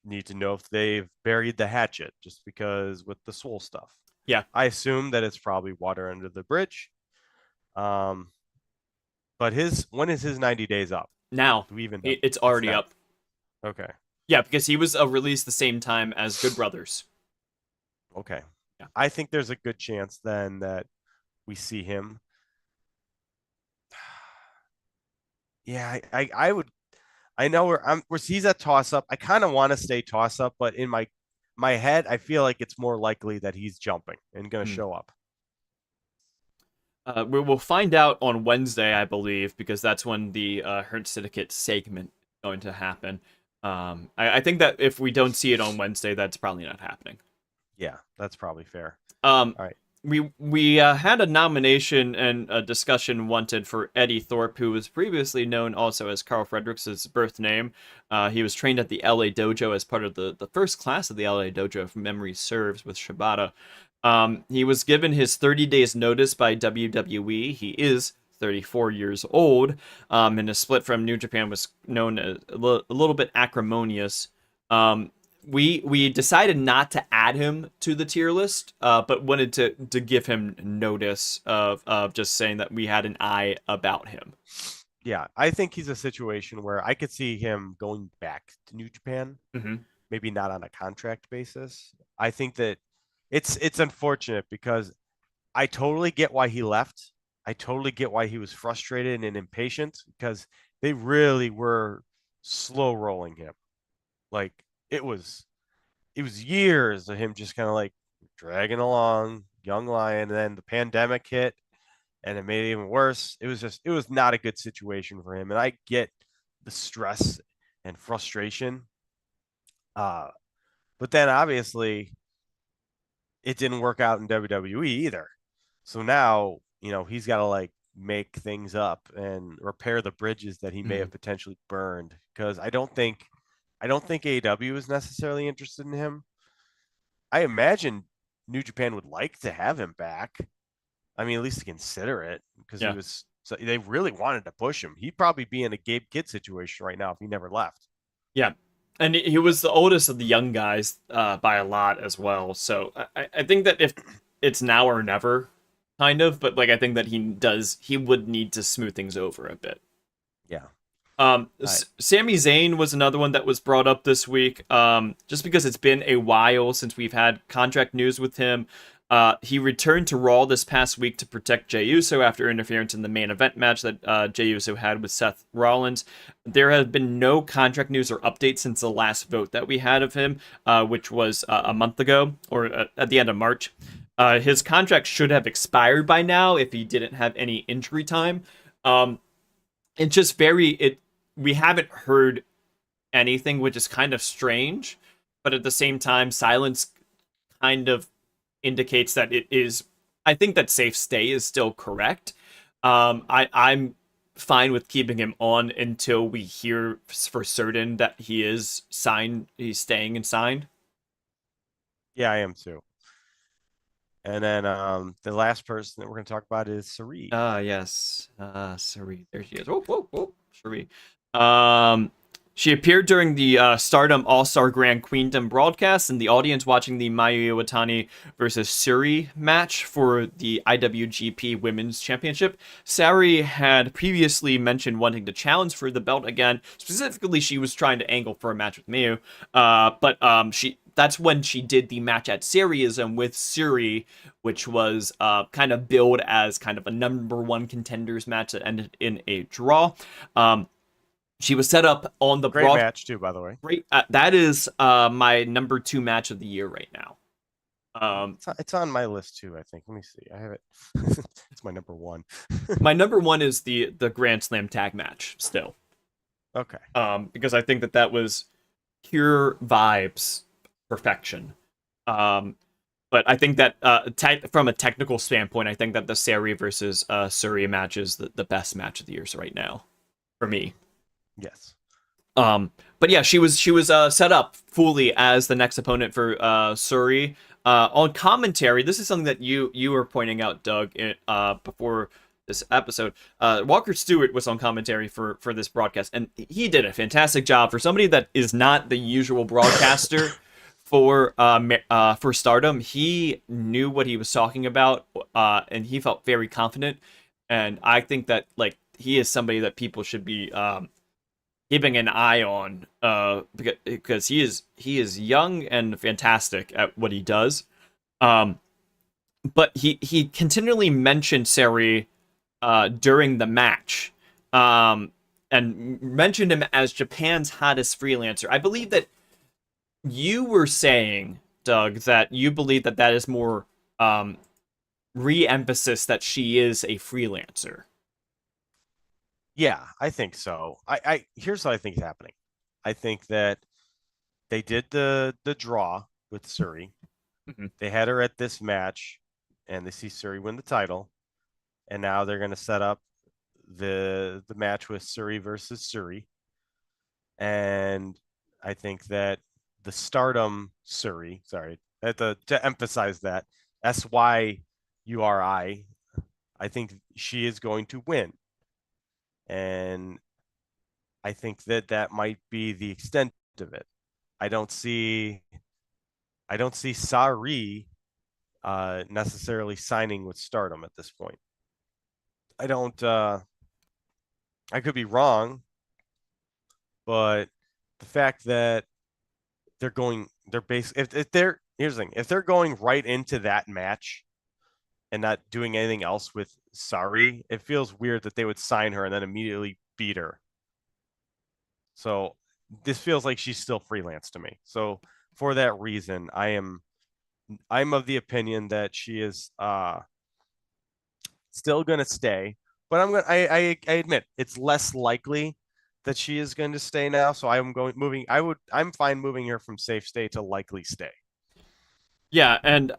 need to know if they've buried the hatchet, just because with the Soul stuff. Yeah. I assume that it's probably water under the bridge. But when is his 90 days up? Now. Do we even know? It's already up. Okay. Yeah, because he was released the same time as Good Brothers. Okay. Yeah. I think there's a good chance then that we see him. Yeah, I would. I know where he's at toss up. I kind of want to stay toss up, but in my head, I feel like it's more likely that he's jumping and going to show up. We will find out on Wednesday, I believe, because that's when the Hurt Syndicate segment is going to happen. I think that if we don't see it on Wednesday, that's probably not happening. Yeah, that's probably fair. All right. We had a nomination and a discussion wanted for Eddy Thorpe, who was previously known also as Carl Fredericks' birth name. He was trained at the LA Dojo as part of the first class of the LA Dojo, if memory serves, with Shibata. He was given his 30 days notice by WWE. He is 34 years old, and his split from New Japan was known as a little bit acrimonious. We decided not to add him to the tier list, but wanted to give him notice of just saying that we had an eye about him. Yeah, I think he's a situation where I could see him going back to New Japan, maybe not on a contract basis. I think that it's unfortunate because I totally get why he left. I totally get why he was frustrated and impatient, because they really were slow rolling him. Like it was years of him just kind of like dragging along, young lion, and then the pandemic hit and it made it even worse. It was not a good situation for him. And I get the stress and frustration. But then obviously it didn't work out in WWE either. So now, he's got to like make things up and repair the bridges that he may have potentially burned. Because I don't think AEW is necessarily interested in him. I imagine New Japan would like to have him back. I mean, at least to consider it, because they really wanted to push him. He'd probably be in a Gabe Kidd situation right now if he never left. Yeah. And he was the oldest of the young guys by a lot as well. So I think that if it's now or never, kind of, but like I think that he would need to smooth things over a bit. Yeah. Sami Zayn was another one that was brought up this week, just because it's been a while since we've had contract news with him. He returned to Raw this past week to protect Jey Uso after interference in the main event match that Jey Uso had with Seth Rollins. There have been no contract news or updates since the last vote that we had of him, which was a month ago, or at the end of March. His contract should have expired by now if he didn't have any injury time. It's just we haven't heard anything, which is kind of strange, but at the same time, silence kind of indicates that it is. I think that safe stay is still correct. I'm fine with keeping him on until we hear for certain that he is signed. He's staying and signed. Yeah, I am too. And then the last person that we're going to talk about is Sareee. Yes. Sareee. There she is. Whoa. Sareee. She appeared during the Stardom All-Star Grand Queendom broadcast, and the audience watching the Mayu Iwatani versus Sareee match for the IWGP Women's Championship. Sareee had previously mentioned wanting to challenge for the belt again. Specifically, she was trying to angle for a match with Mayu, but that's when she did the match at Sareeism with Sareee, which was kind of billed as kind of a number one contenders match that ended in a draw. She was set up on the Great match too, by the way. Great. That is my number 2 match of the year right now. It's on my list too, I think. Let me see. I have it. It's my number 1. My number 1 is the Grand Slam tag match still. Okay. Because I think that was pure vibes perfection. But I think that from a technical standpoint, I think that the Sareee versus Sareee match is the best match of the year right now for me. Yes. But yeah, she was set up fully as the next opponent for Sareee. On commentary, this is something that you were pointing out, Doug, before this episode. Walker Stewart was on commentary for this broadcast, and he did a fantastic job for somebody that is not the usual broadcaster for Stardom. He knew what he was talking about, and he felt very confident. And I think that like he is somebody that people should be keeping an eye on, because he is young and fantastic at what he does. But he continually mentioned Sareee during the match, and mentioned him as Japan's hottest freelancer. I believe that you were saying, Doug, that you believe that is more re-emphasis that she is a freelancer. Yeah, I think so. I here's what I think is happening. I think that they did the draw with Sareee. Mm-hmm. They had her at this match, and they see Sareee win the title, and now they're going to set up the match with Sareee versus Sareee. And I think that the Stardom Sareee, sorry, to emphasize that, SYURI, I think she is going to win. And I think that might be the extent of it. I don't see Sareee necessarily signing with Stardom at this point. I don't. I could be wrong, but the fact that here's the thing: if they're going right into that match and not doing anything else with Sareee, it feels weird that they would sign her and then immediately beat her. So this feels like she's still freelance to me. So for that reason, I'm of the opinion that she is still going to stay, but I admit it's less likely that she is going to stay now. So I'm fine moving her from safe stay to likely stay. Yeah, and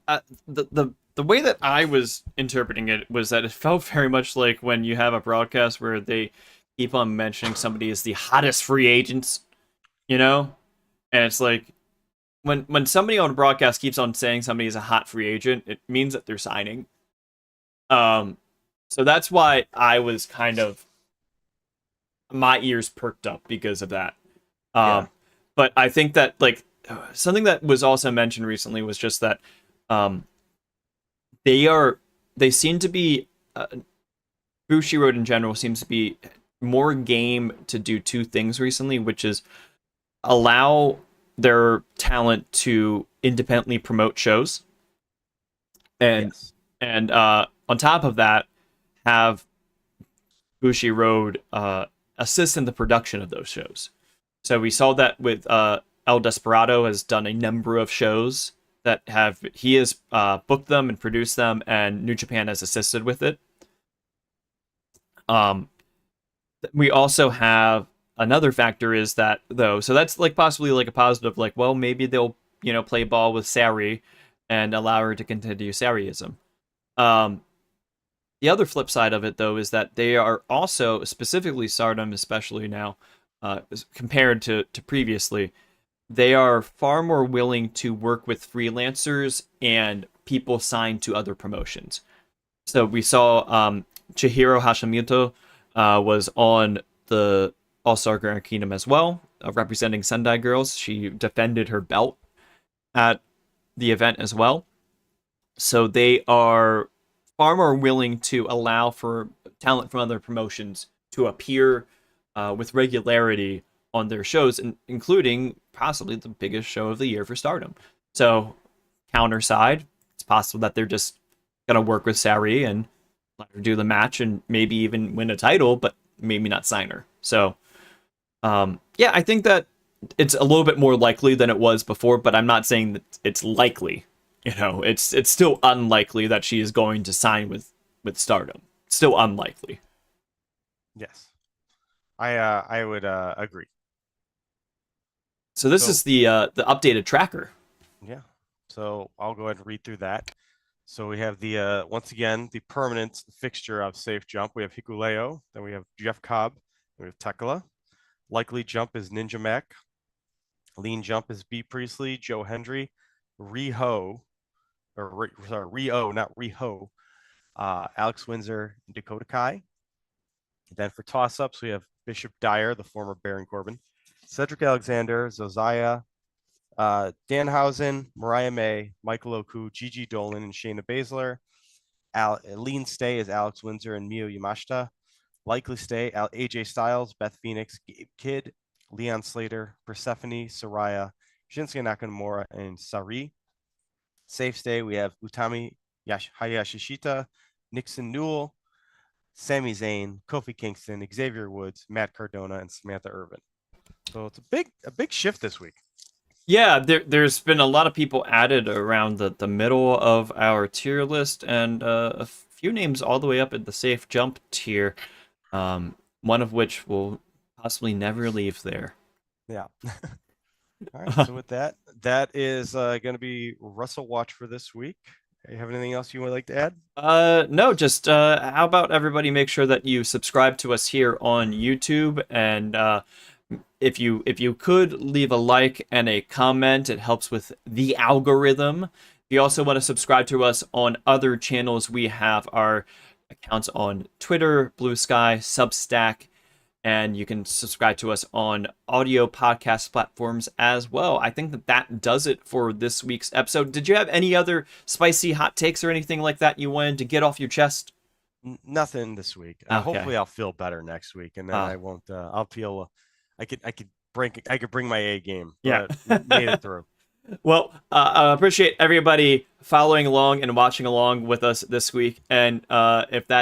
the way that I was interpreting it was that it felt very much like when you have a broadcast where they keep on mentioning somebody as the hottest free agents, and it's like when somebody on a broadcast keeps on saying somebody is a hot free agent, it means that they're signing. So that's why I was kind of, my ears perked up because of that. Yeah. But I think that like something that was also mentioned recently was just that they seem to be Bushiroad in general seems to be more game to do two things recently, which is allow their talent to independently promote shows, and Yes. and on top of that, have Bushiroad assist in the production of those shows. So we saw that with El Desperado has done a number of shows that he has booked them and produced them, and New Japan has assisted with it. We also have another factor is that though, so that's like possibly like a positive, like, well, maybe they'll play ball with Sareee and allow her to continue Sareeism. The other flip side of it though is that they are also, specifically Stardom, especially now, compared to previously, they are far more willing to work with freelancers and people signed to other promotions. So we saw Chihiro Hashimoto was on the All-Star Grand Kingdom as well, representing Sendai Girls. She defended her belt at the event as well. So they are far more willing to allow for talent from other promotions to appear with regularity on their shows, including possibly the biggest show of the year for Stardom. So, counter side, it's possible that they're just gonna work with Sareee and let her do the match and maybe even win a title, but maybe not sign her. So, yeah, I think that it's a little bit more likely than it was before, but I'm not saying that it's likely. You know, it's still unlikely that she is going to sign with Stardom. Still unlikely. Yes, I would agree. So this is the updated tracker. Yeah. So I'll go ahead and read through that. So we have the once again the permanent fixture of Safe Jump. We have Hikuleo, then we have Jeff Cobb, we have Thekla. Likely Jump is Ninja Mac. Lean Jump is B Priestley, Joe Hendry, Riho, Rio, not Riho, Alex Windsor, and Dakota Kai. Then for toss-ups, we have Bishop Dyer, the former Baron Corbin, Cedric Alexander, Zosiah, Danhausen, Mariah May, Michael Oku, Gigi Dolin, and Shayna Baszler. Lean Stay is Alex Windsor and Mio Yamashita. Likely Stay, AJ Styles, Beth Phoenix, Gabe Kidd, Leon Slater, Persephone, Saraya, Shinsuke Nakamura, and Sareee. Safe Stay, we have Utami Hayashishita, Nixon Newell, Sami Zayn, Kofi Kingston, Xavier Woods, Matt Cardona, and Samantha Irvin. So it's a big shift this week. Yeah, there's been a lot of people added around the middle of our tier list, and a few names all the way up at the Safe Jump tier, one of which will possibly never leave there. Yeah. All right, so with that is going to be WrestleWatch for this week. You have anything else you would like to add? No, just how about everybody make sure that you subscribe to us here on YouTube, and if you could leave a like and a comment, it helps with the algorithm. If you also want to subscribe to us on other channels, we have our accounts on Twitter, Blue Sky, Substack, and you can subscribe to us on audio podcast platforms as well. I think that does it for this week's episode. Did you have any other spicy hot takes or anything like that you wanted to get off your chest? Nothing this week. Okay. Hopefully I'll feel better next week, and then I won't. I'll feel. I could bring my A game. Yeah, made it through. Well, I appreciate everybody following along and watching along with us this week, and if that